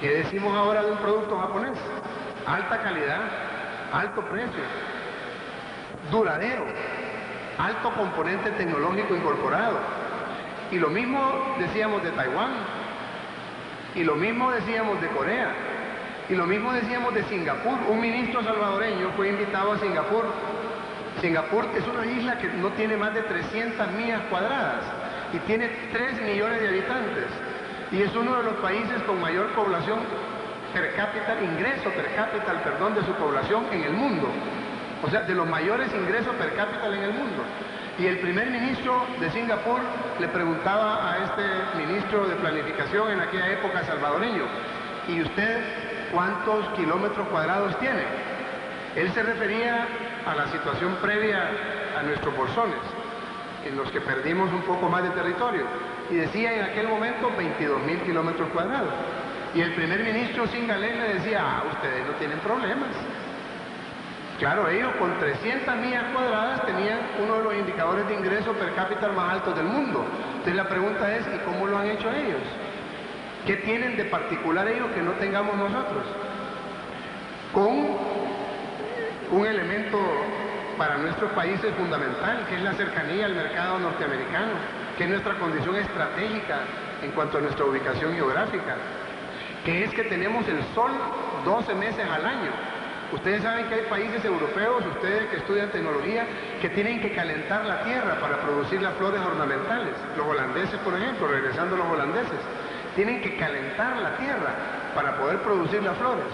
¿Qué decimos ahora de un producto japonés? Alta calidad, alto precio, duradero, alto componente tecnológico incorporado. Y lo mismo decíamos de Taiwán, y lo mismo decíamos de Corea, y lo mismo decíamos de Singapur. Un ministro salvadoreño fue invitado a Singapur. Singapur es una isla que no tiene más de 300 millas cuadradas y tiene 3 millones de habitantes, y es uno de los países con mayor población per cápita, ingreso per cápita, de su población en el mundo. O sea, de los mayores ingresos per cápita en el mundo. Y el primer ministro de Singapur le preguntaba a este ministro de planificación en aquella época salvadoreño, ¿y usted cuántos kilómetros cuadrados tiene? Él se refería a la situación previa a nuestros bolsones, en los que perdimos un poco más de territorio, y decía en aquel momento 22.000 kilómetros cuadrados. Y el primer ministro singalés le decía, ustedes no tienen problemas. Claro, ellos con 300 millas cuadradas tenían uno de los indicadores de ingreso per cápita más altos del mundo. Entonces la pregunta es, ¿y cómo lo han hecho ellos? ¿Qué tienen de particular ellos que no tengamos nosotros? Con un elemento para nuestros países fundamental, que es la cercanía al mercado norteamericano, que es nuestra condición estratégica en cuanto a nuestra ubicación geográfica, que es que tenemos el sol 12 meses al año. Ustedes saben que hay países europeos, ustedes que estudian tecnología, que tienen que calentar la tierra para producir las flores ornamentales. Los holandeses, por ejemplo, regresando a los holandeses, tienen que calentar la tierra para poder producir las flores.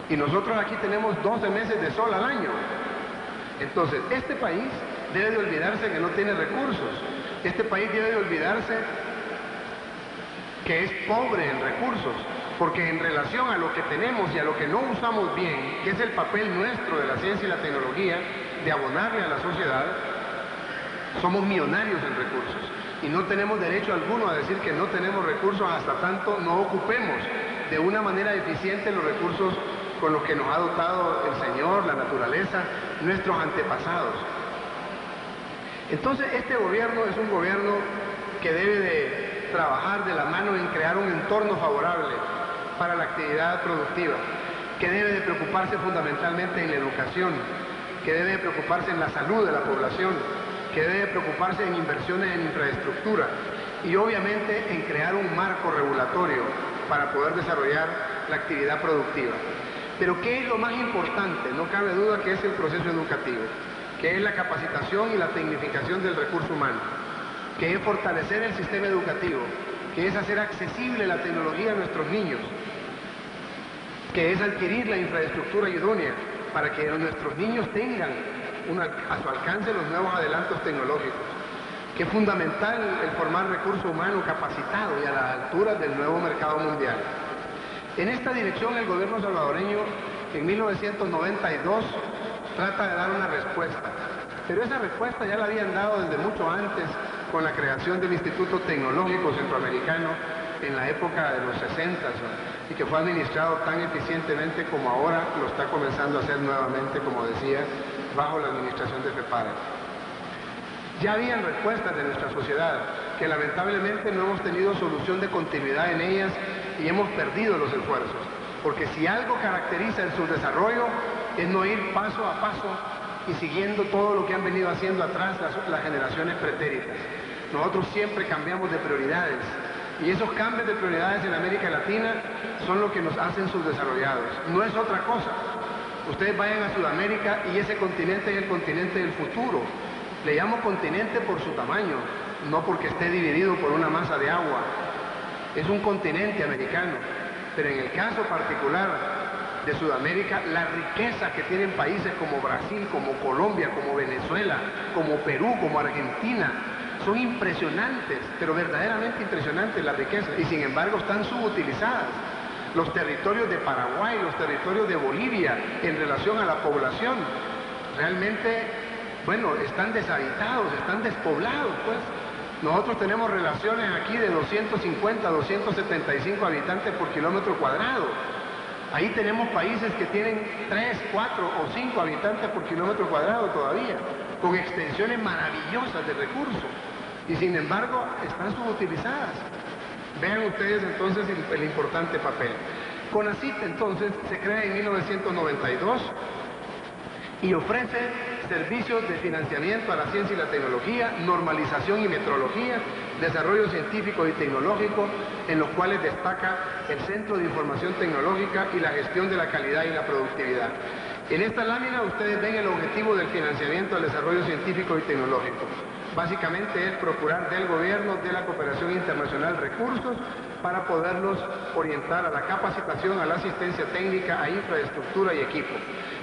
Y nosotros aquí tenemos 12 meses de sol al año. Entonces, este país debe de olvidarse que no tiene recursos. Este país debe de olvidarse que es pobre en recursos, porque en relación a lo que tenemos y a lo que no usamos bien, que es el papel nuestro de la ciencia y la tecnología, de abonarle a la sociedad, somos millonarios en recursos. Y no tenemos derecho alguno a decir que no tenemos recursos hasta tanto no ocupemos de una manera eficiente los recursos con los que nos ha dotado el Señor, la naturaleza, nuestros antepasados. Entonces, este gobierno es un gobierno que debe de trabajar de la mano en crear un entorno favorable para la actividad productiva, que debe de preocuparse fundamentalmente en la educación, que debe de preocuparse en la salud de la población, que debe de preocuparse en inversiones en infraestructura y obviamente en crear un marco regulatorio para poder desarrollar la actividad productiva. Pero ¿qué es lo más importante? No cabe duda que es el proceso educativo, que es la capacitación y la tecnificación del recurso humano, que es fortalecer el sistema educativo, que es hacer accesible la tecnología a nuestros niños, que es adquirir la infraestructura idónea para que nuestros niños tengan a su alcance los nuevos adelantos tecnológicos, que es fundamental el formar recurso humano capacitado y a la altura del nuevo mercado mundial. En esta dirección el gobierno salvadoreño en 1992 trata de dar una respuesta, pero esa respuesta ya la habían dado desde mucho antes con la creación del Instituto Tecnológico Centroamericano en la época de los 60 y que fue administrado tan eficientemente como ahora lo está comenzando a hacer nuevamente, como decía, bajo la administración de FEPARA. Ya habían respuestas de nuestra sociedad que lamentablemente no hemos tenido solución de continuidad en ellas y hemos perdido los esfuerzos, porque si algo caracteriza el subdesarrollo es no ir paso a paso y siguiendo todo lo que han venido haciendo atrás las generaciones pretéritas. Nosotros siempre cambiamos de prioridades y esos cambios de prioridades en América Latina son lo que nos hacen subdesarrollados, no es otra cosa. Ustedes vayan a Sudamérica y ese continente es el continente del futuro. Le llamo continente por su tamaño, no porque esté dividido por una masa de agua. Es un continente americano, pero en el caso particular de Sudamérica, la riqueza que tienen países como Brasil, como Colombia, como Venezuela, como Perú, como Argentina, son impresionantes, pero verdaderamente impresionantes las riquezas, y sin embargo están subutilizadas. Los territorios de Paraguay, los territorios de Bolivia, en relación a la población, realmente, bueno, están deshabitados, están despoblados, pues. Nosotros tenemos relaciones aquí de 250, 275 habitantes por kilómetro cuadrado. Ahí tenemos países que tienen 3, 4 o 5 habitantes por kilómetro cuadrado todavía, con extensiones maravillosas de recursos, y sin embargo están subutilizadas. Vean ustedes entonces el importante papel. CONACYT entonces se crea en 1992 y ofrece servicios de financiamiento a la ciencia y la tecnología, normalización y metrología, desarrollo científico y tecnológico, en los cuales destaca el Centro de Información Tecnológica y la gestión de la calidad y la productividad. En esta lámina ustedes ven el objetivo del financiamiento al desarrollo científico y tecnológico. Básicamente es procurar del gobierno, de la cooperación internacional, recursos para poderlos orientar a la capacitación, a la asistencia técnica, a infraestructura y equipo.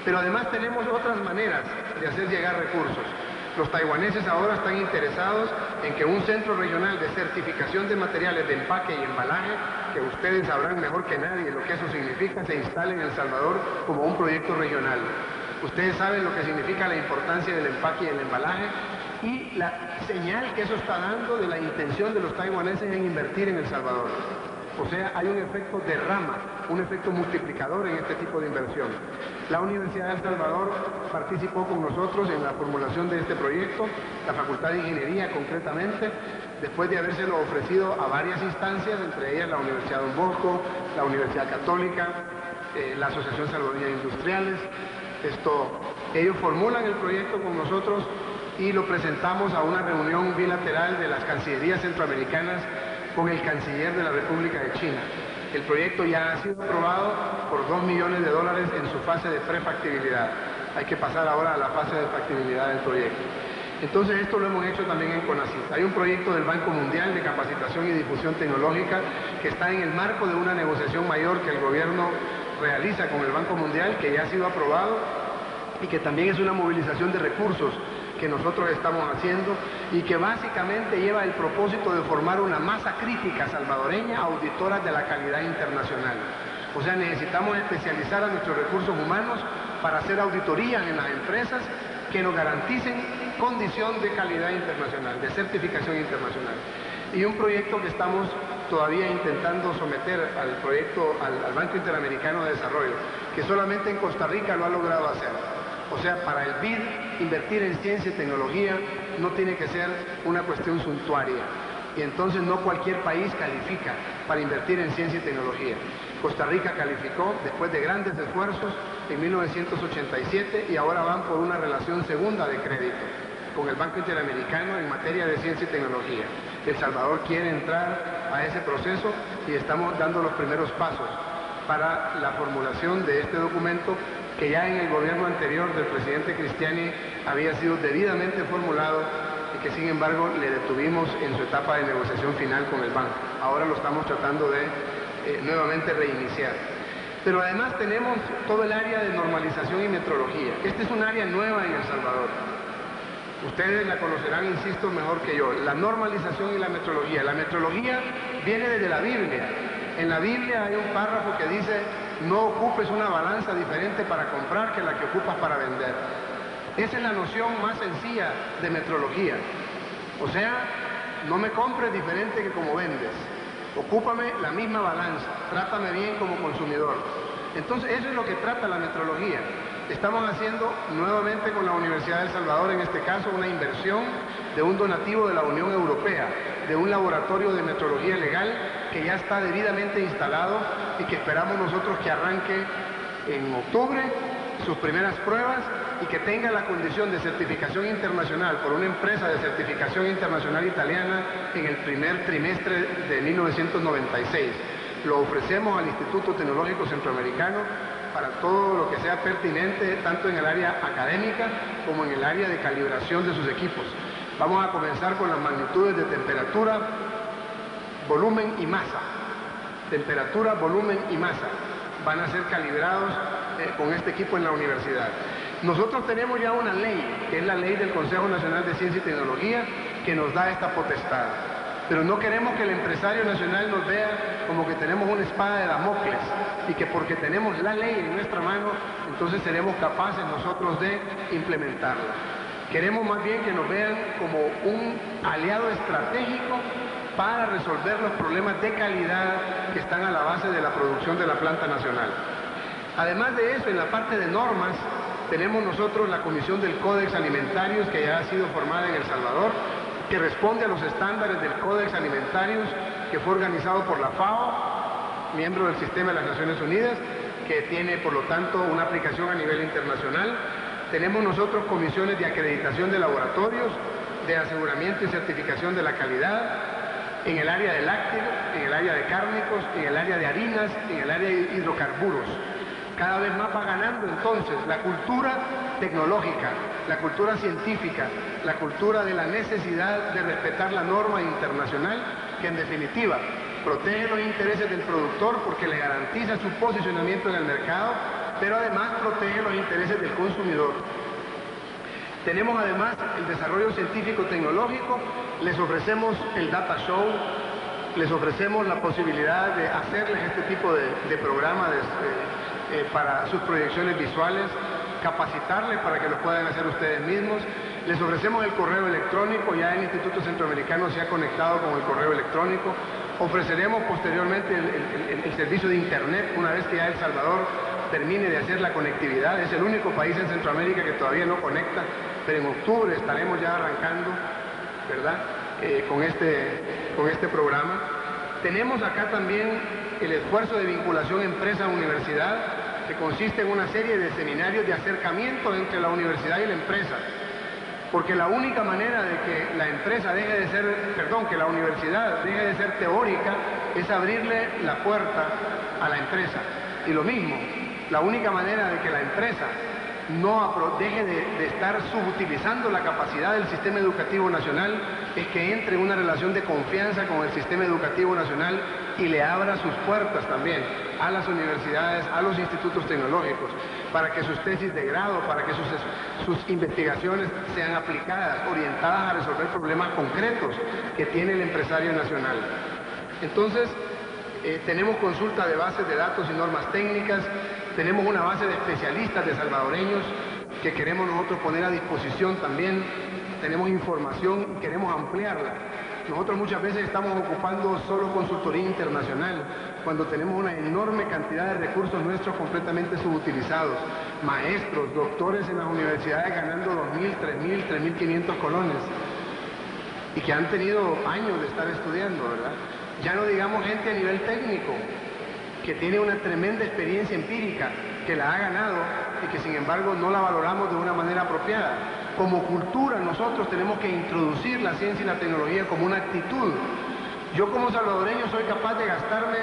Pero además tenemos otras maneras de hacer llegar recursos. Los taiwaneses ahora están interesados en que un centro regional de certificación de materiales de empaque y embalaje, que ustedes sabrán mejor que nadie lo que eso significa, se instale en El Salvador como un proyecto regional. Ustedes saben lo que significa la importancia del empaque y el embalaje y la señal que eso está dando de la intención de los taiwaneses en invertir en El Salvador. O sea, hay un efecto de rama, un efecto multiplicador en este tipo de inversión. La Universidad de El Salvador participó con nosotros en la formulación de este proyecto, la Facultad de Ingeniería concretamente, después de habérselo ofrecido a varias instancias, entre ellas la Universidad Don Bosco, la Universidad Católica, la Asociación Salvadoreña de Industriales. Ellos formulan el proyecto con nosotros y lo presentamos a una reunión bilateral de las cancillerías centroamericanas con el canciller de la República de China. El proyecto ya ha sido aprobado por $2 millones en su fase de prefactibilidad. Hay que pasar ahora a la fase de factibilidad del proyecto. Entonces esto lo hemos hecho también en CONACYT. Hay un proyecto del Banco Mundial de Capacitación y Difusión Tecnológica que está en el marco de una negociación mayor que el gobierno realiza con el Banco Mundial, que ya ha sido aprobado y que también es una movilización de recursos que nosotros estamos haciendo y que básicamente lleva el propósito de formar una masa crítica salvadoreña auditora de la calidad internacional. O sea, necesitamos especializar a nuestros recursos humanos para hacer auditorías en las empresas que nos garanticen condición de calidad internacional, de certificación internacional. Y un proyecto que estamos todavía intentando someter al Banco Interamericano de Desarrollo, que solamente en Costa Rica lo ha logrado hacer. O sea, para el BID, invertir en ciencia y tecnología no tiene que ser una cuestión suntuaria. Y entonces no cualquier país califica para invertir en ciencia y tecnología. Costa Rica calificó después de grandes esfuerzos en 1987 y ahora van por una relación segunda de crédito con el Banco Interamericano en materia de ciencia y tecnología. El Salvador quiere entrar a ese proceso y estamos dando los primeros pasos para la formulación de este documento que ya en el gobierno anterior del presidente Cristiani había sido debidamente formulado y que sin embargo le detuvimos en su etapa de negociación final con el banco. Ahora lo estamos tratando de nuevamente reiniciar. Pero además tenemos todo el área de normalización y metrología. Este es un área nueva en El Salvador. Ustedes la conocerán, insisto, mejor que yo. La normalización y la metrología. La metrología viene desde la Biblia. En la Biblia hay un párrafo que dice: no ocupes una balanza diferente para comprar que la que ocupas para vender. Esa es la noción más sencilla de metrología. O sea, no me compres diferente que como vendes. Ocúpame la misma balanza, trátame bien como consumidor. Entonces eso es lo que trata la metrología. Estamos haciendo nuevamente con la Universidad de El Salvador, en este caso, una inversión de un donativo de la Unión Europea, de un laboratorio de metrología legal que ya está debidamente instalado y que esperamos nosotros que arranque en octubre sus primeras pruebas y que tenga la condición de certificación internacional por una empresa de certificación internacional italiana en el primer trimestre de 1996. Lo ofrecemos al Instituto Tecnológico Centroamericano para todo lo que sea pertinente, tanto en el área académica como en el área de calibración de sus equipos. Vamos a comenzar con las magnitudes de temperatura, volumen y masa. Temperatura, volumen y masa van a ser calibrados con este equipo en la universidad. Nosotros tenemos ya una ley, que es la ley del Consejo Nacional de Ciencia y Tecnología, que nos da esta potestad. Pero no queremos que el empresario nacional nos vea como que tenemos una espada de Damocles y que porque tenemos la ley en nuestra mano, entonces seremos capaces nosotros de implementarla. Queremos más bien que nos vean como un aliado estratégico para resolver los problemas de calidad que están a la base de la producción de la planta nacional. Además de eso, en la parte de normas, tenemos nosotros la Comisión del Códex Alimentarios, que ya ha sido formada en El Salvador, que responde a los estándares del Códex Alimentarios, que fue organizado por la FAO, miembro del Sistema de las Naciones Unidas, que tiene, por lo tanto, una aplicación a nivel internacional. Tenemos nosotros comisiones de acreditación de laboratorios, de aseguramiento y certificación de la calidad, en el área de lácteos, en el área de cárnicos, en el área de harinas, en el área de hidrocarburos. Cada vez más va ganando entonces la cultura tecnológica, la cultura científica, la cultura de la necesidad de respetar la norma internacional, que en definitiva protege los intereses del productor porque le garantiza su posicionamiento en el mercado, pero además protege los intereses del consumidor. Tenemos además el desarrollo científico-tecnológico, les ofrecemos el Data Show, les ofrecemos la posibilidad de hacerles este tipo de programas para sus proyecciones visuales, capacitarles para que lo puedan hacer ustedes mismos. Les ofrecemos el correo electrónico, ya el Instituto Centroamericano se ha conectado con el correo electrónico. Ofreceremos posteriormente el servicio de Internet una vez que ya El Salvador termine de hacer la conectividad. Es el único país en Centroamérica que todavía no conecta, pero en octubre estaremos ya arrancando, ¿verdad?, con este programa. Tenemos acá también el esfuerzo de vinculación empresa-universidad, que consiste en una serie de seminarios de acercamiento entre la universidad y la empresa. Porque la única manera de que la empresa deje de ser, que la universidad deje de ser teórica es abrirle la puerta a la empresa. Y lo mismo, la única manera de que la empresa no deje de estar subutilizando la capacidad del sistema educativo nacional es que entre en una relación de confianza con el sistema educativo nacional y le abra sus puertas también a las universidades, a los institutos tecnológicos, para que sus tesis de grado, para que sus investigaciones sean aplicadas, orientadas a resolver problemas concretos que tiene el empresario nacional. Entonces, tenemos consulta de bases de datos y normas técnicas, tenemos una base de especialistas de salvadoreños que queremos nosotros poner a disposición también, tenemos información y queremos ampliarla. Nosotros muchas veces estamos ocupando solo consultoría internacional, cuando tenemos una enorme cantidad de recursos nuestros completamente subutilizados. Maestros, doctores en las universidades ganando 2.000, 3.000, 3.500 colones y que han tenido años de estar estudiando, ¿verdad? Ya no digamos gente a nivel técnico, que tiene una tremenda experiencia empírica, que la ha ganado y que sin embargo no la valoramos de una manera apropiada. Como cultura nosotros tenemos que introducir la ciencia y la tecnología como una actitud. Yo como salvadoreño soy capaz de gastarme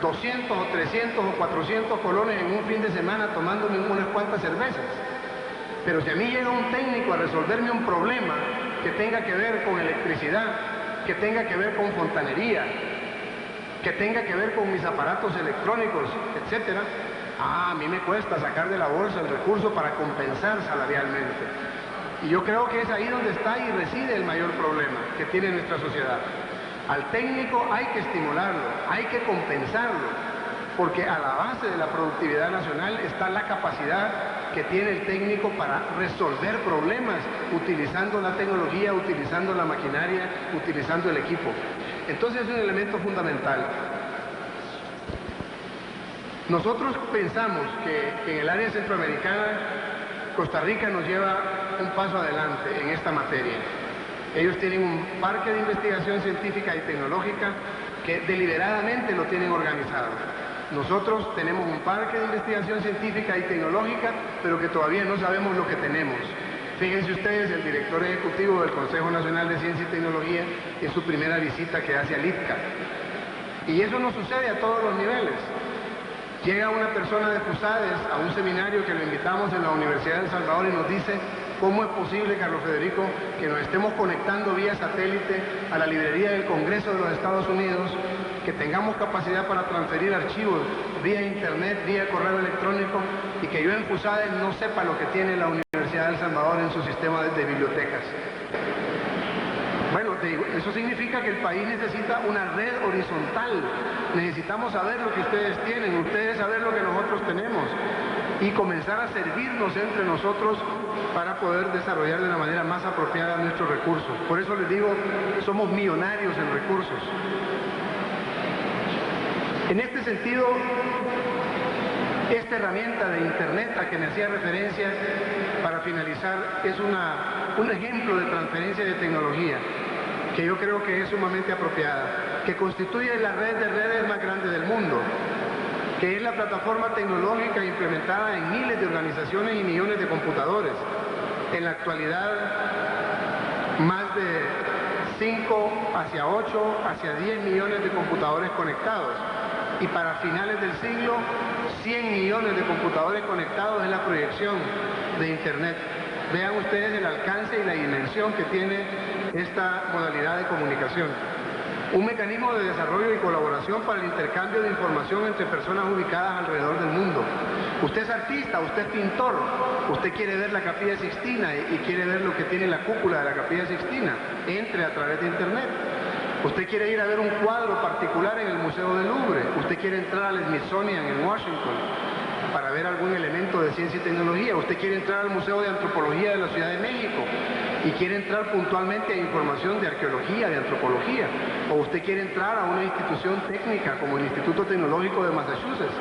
200 o 300 o 400 colones en un fin de semana tomándome unas cuantas cervezas. Pero si a mí llega un técnico a resolverme un problema que tenga que ver con electricidad, que tenga que ver con fontanería, que tenga que ver con mis aparatos electrónicos, etc., a mí me cuesta sacar de la bolsa el recurso para compensar salarialmente. Y yo creo que es ahí donde está y reside el mayor problema que tiene nuestra sociedad. Al técnico hay que estimularlo, hay que compensarlo, porque a la base de la productividad nacional está la capacidad que tiene el técnico para resolver problemas utilizando la tecnología, utilizando la maquinaria, utilizando el equipo. Entonces es un elemento fundamental. Nosotros pensamos que en el área centroamericana Costa Rica nos lleva un paso adelante en esta materia. Ellos tienen un parque de investigación científica y tecnológica que deliberadamente lo tienen organizado. Nosotros tenemos un parque de investigación científica y tecnológica, pero que todavía no sabemos lo que tenemos. Fíjense ustedes, el director ejecutivo del Consejo Nacional de Ciencia y Tecnología es su primera visita que hace al ITCA. Y eso no sucede a todos los niveles. Llega una persona de FUSADES a un seminario que lo invitamos en la Universidad de El Salvador y nos dice: ¿cómo es posible, Carlos Federico, que nos estemos conectando vía satélite a la librería del Congreso de los Estados Unidos, que tengamos capacidad para transferir archivos vía internet, vía correo electrónico, y que yo en FUSADES no sepa lo que tiene la Universidad de El Salvador en su sistema de bibliotecas? Bueno, eso significa que el país necesita una red horizontal. Necesitamos saber lo que ustedes tienen, ustedes saber lo que nosotros tenemos y comenzar a servirnos entre nosotros para poder desarrollar de la manera más apropiada nuestros recursos. Por eso les digo, somos millonarios en recursos. En este sentido, esta herramienta de Internet a que me hacía referencia para finalizar es un ejemplo de transferencia de tecnología que yo creo que es sumamente apropiada, que constituye la red de redes más grande del mundo, que es la plataforma tecnológica implementada en miles de organizaciones y millones de computadores. En la actualidad, más de 5 hacia 8, hacia 10 millones de computadores conectados. Y para finales del siglo, 100 millones de computadores conectados en la proyección de Internet. Vean ustedes el alcance y la dimensión que tiene esta modalidad de comunicación. Un mecanismo de desarrollo y colaboración para el intercambio de información entre personas ubicadas alrededor del mundo. Usted es artista, usted es pintor, usted quiere ver la Capilla Sixtina y quiere ver lo que tiene la cúpula de la Capilla Sixtina. Entre a través de Internet. Usted quiere ir a ver un cuadro particular en el Museo del Louvre. Usted quiere entrar al Smithsonian en Washington para ver algún elemento de ciencia y tecnología. Usted quiere entrar al Museo de Antropología de la Ciudad de México y quiere entrar puntualmente a información de arqueología, de antropología. O usted quiere entrar a una institución técnica como el Instituto Tecnológico de Massachusetts,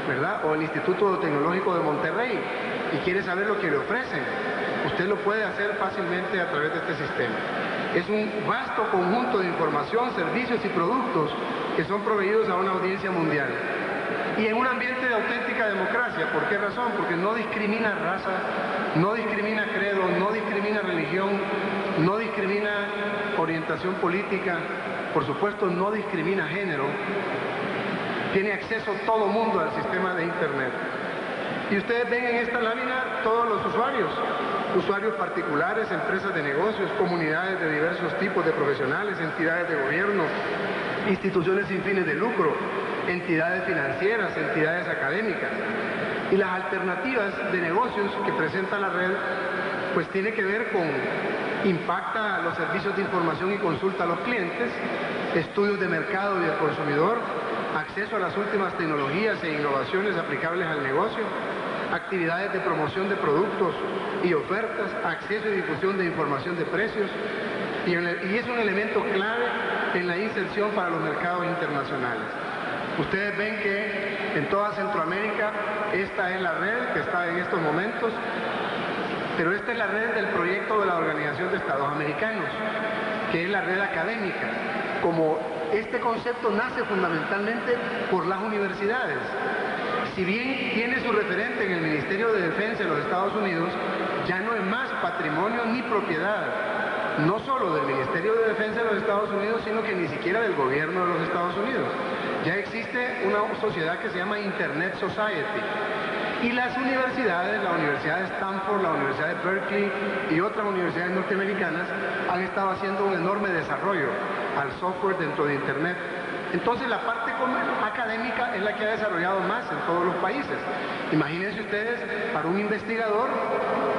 ¿verdad? O el Instituto Tecnológico de Monterrey y quiere saber lo que le ofrecen. Usted lo puede hacer fácilmente a través de este sistema. Es un vasto conjunto de información, servicios y productos que son proveídos a una audiencia mundial. y en un ambiente de auténtica democracia. ¿Por qué razón? Porque no discrimina raza, no discrimina credo, no discrimina religión, no discrimina orientación política, por supuesto no discrimina género. Tiene acceso todo mundo al sistema de Internet. Y ustedes ven en esta lámina todos los usuarios particulares, empresas de negocios, comunidades de diversos tipos de profesionales, entidades de gobierno, instituciones sin fines de lucro, entidades financieras, entidades académicas. Y las alternativas de negocios que presenta la red, pues tiene que ver con impacta los servicios de información y consulta a los clientes, estudios de mercado y del consumidor, acceso a las últimas tecnologías e innovaciones aplicables al negocio, actividades de promoción de productos y ofertas, acceso y difusión de información de precios, y es un elemento clave en la inserción para los mercados internacionales. Ustedes ven que en toda Centroamérica esta es la red que está en estos momentos, pero esta es la red del proyecto de la Organización de Estados Americanos, que es la red académica. Como este concepto nace fundamentalmente por las universidades. Si bien tiene su referente en el Ministerio de Defensa de los Estados Unidos, ya no es más patrimonio ni propiedad, no solo del Ministerio de Defensa de los Estados Unidos, sino que ni siquiera del gobierno de los Estados Unidos. Ya existe una sociedad que se llama Internet Society. Y las universidades, la Universidad de Stanford, la Universidad de Berkeley y otras universidades norteamericanas han estado haciendo un enorme desarrollo al software dentro de Internet. Entonces la parte académica es la que ha desarrollado más en todos los países. Imagínense ustedes, para un investigador,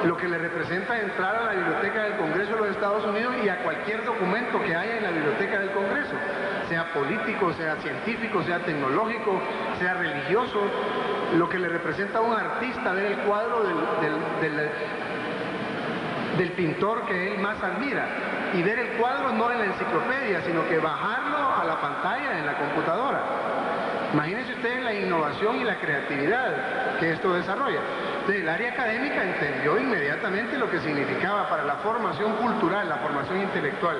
lo que le representa entrar a la biblioteca del Congreso de los Estados Unidos y a cualquier documento que haya en la biblioteca del Congreso, sea político, sea científico, sea tecnológico, sea religioso, lo que le representa a un artista ver el cuadro del pintor que él más admira, y ver el cuadro no en la enciclopedia, sino que bajarlo a la pantalla en la computadora. Imagínense ustedes la innovación y la creatividad que esto desarrolla. Entonces, el área académica entendió inmediatamente lo que significaba para la formación cultural, la formación intelectual,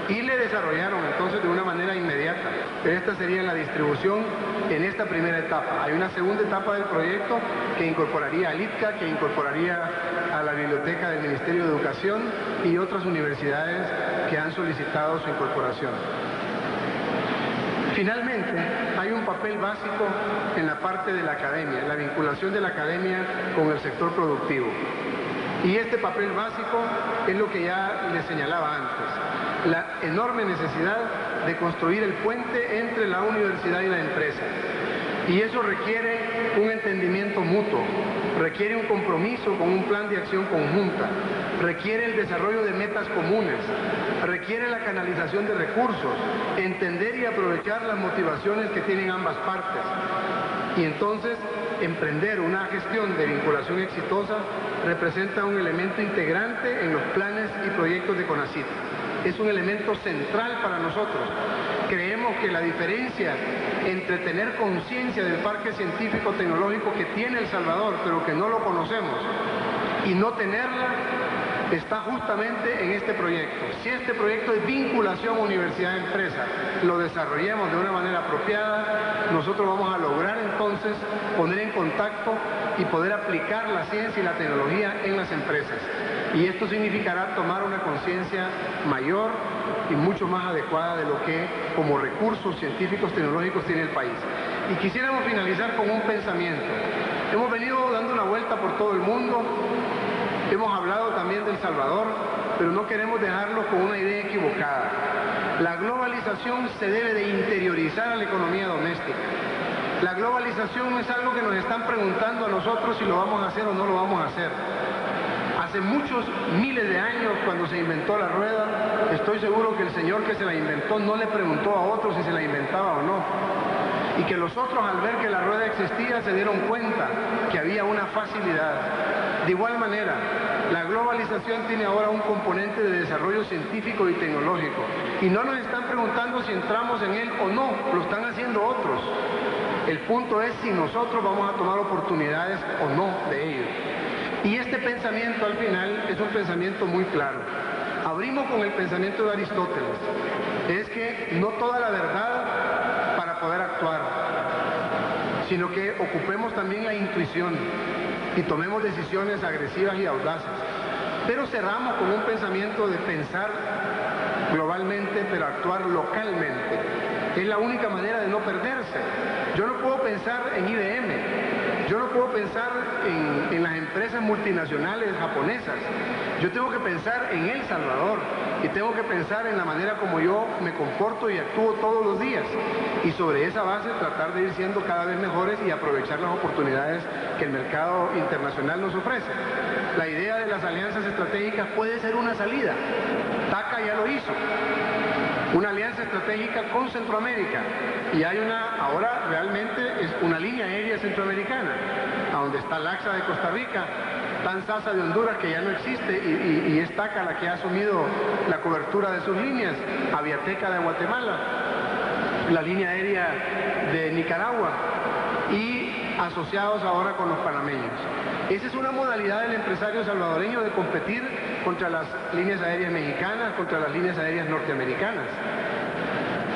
y le desarrollaron entonces de una manera inmediata. Esta sería la distribución en esta primera etapa. Hay una segunda etapa del proyecto que incorporaría al ITCA, que incorporaría a la biblioteca del Ministerio de Educación y otras universidades que han solicitado su incorporación. Finalmente, hay un papel básico en la parte de la academia, la vinculación de la academia con el sector productivo. Y este papel básico es lo que ya les señalaba antes, la enorme necesidad de construir el puente entre la universidad y la empresa. Y eso requiere un entendimiento mutuo, requiere un compromiso con un plan de acción conjunta, requiere el desarrollo de metas comunes, requiere la canalización de recursos, entender y aprovechar las motivaciones que tienen ambas partes. Y entonces, emprender una gestión de vinculación exitosa representa un elemento integrante en los planes y proyectos de CONACYT. Es un elemento central para nosotros. Creemos que la diferencia entre tener conciencia del parque científico-tecnológico que tiene El Salvador, pero que no lo conocemos, y no tenerla, está justamente en este proyecto. Si este proyecto de vinculación universidad-empresa lo desarrollemos de una manera apropiada, nosotros vamos a lograr entonces poner en contacto y poder aplicar la ciencia y la tecnología en las empresas. Y esto significará tomar una conciencia mayor y mucho más adecuada de lo que como recursos científicos tecnológicos tiene el país. Y quisiéramos finalizar con un pensamiento. Hemos venido dando una vuelta por todo el mundo. Hemos hablado también de El Salvador, pero no queremos dejarlo con una idea equivocada. La globalización se debe de interiorizar a la economía doméstica. La globalización no es algo que nos están preguntando a nosotros si lo vamos a hacer o no lo vamos a hacer. Hace muchos miles de años, cuando se inventó la rueda, estoy seguro que el señor que se la inventó no le preguntó a otros si se la inventaba o no. Y que los otros, al ver que la rueda existía, se dieron cuenta que había una facilidad. De igual manera, la globalización tiene ahora un componente de desarrollo científico y tecnológico. Y no nos están preguntando si entramos en él o no, lo están haciendo otros. El punto es si nosotros vamos a tomar oportunidades o no de ellos. Y este pensamiento al final es un pensamiento muy claro. Abrimos con el pensamiento de Aristóteles. Es que no toda la verdad para poder actuar. sino que ocupemos también la intuición y tomemos decisiones agresivas y audaces. Pero cerramos con un pensamiento de pensar globalmente, pero actuar localmente. Es la única manera de no perderse. Yo no puedo pensar en IBM, yo no puedo pensar en las empresas multinacionales japonesas. Yo tengo que pensar en El Salvador y tengo que pensar en la manera como yo me comporto y actúo todos los días. Y sobre esa base tratar de ir siendo cada vez mejores y aprovechar las oportunidades que el mercado internacional nos ofrece. La idea de las alianzas estratégicas puede ser una salida. TACA ya lo hizo. Una alianza estratégica con Centroamérica. Y hay ahora realmente es una línea aérea centroamericana, a donde está LACSA de Costa Rica, TANSASA de Honduras, que ya no existe, y es TACA la que ha asumido la cobertura de sus líneas, Aviateca de Guatemala, la línea aérea de Nicaragua, y asociados ahora con los panameños. Esa es una modalidad del empresario salvadoreño de competir contra las líneas aéreas mexicanas, contra las líneas aéreas norteamericanas,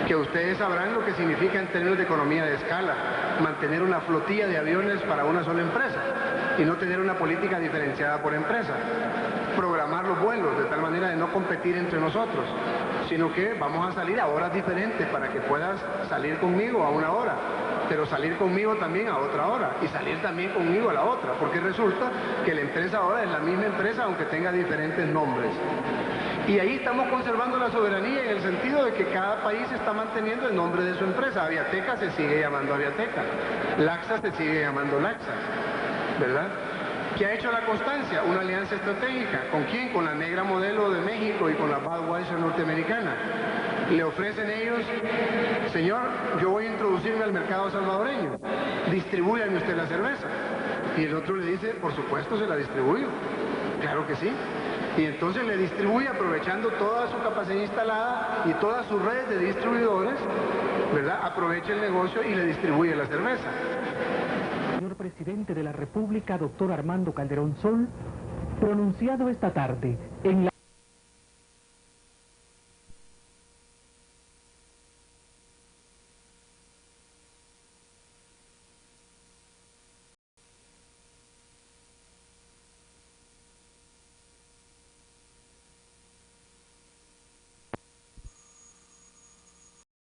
que ustedes sabrán lo que significa en términos de economía de escala, mantener una flotilla de aviones para una sola empresa y no tener una política diferenciada por empresa, programar los vuelos de tal manera de no competir entre nosotros, sino que vamos a salir a horas diferentes para que puedas salir conmigo a una hora, pero salir conmigo también a otra hora y salir también conmigo a la otra, porque resulta que la empresa ahora es la misma empresa aunque tenga diferentes nombres. Y ahí estamos conservando la soberanía en el sentido de que cada país está manteniendo el nombre de su empresa. Aviateca se sigue llamando Aviateca, LACSA se sigue llamando LACSA, ¿verdad? ¿Qué ha hecho la Constancia? Una alianza estratégica. ¿Con quién? Con la Negra Modelo de México y con la Budweiser norteamericana. Le ofrecen ellos, señor, yo voy a introducirme al mercado salvadoreño, distribúyame usted la cerveza. Y el otro le dice, por supuesto se la distribuyo, claro que sí. Y entonces le distribuye aprovechando toda su capacidad instalada y todas sus redes de distribuidores, ¿verdad? Aprovecha el negocio y le distribuye la cerveza. Señor Presidente de la República, doctor Armando Calderón Sol, pronunciado esta tarde en la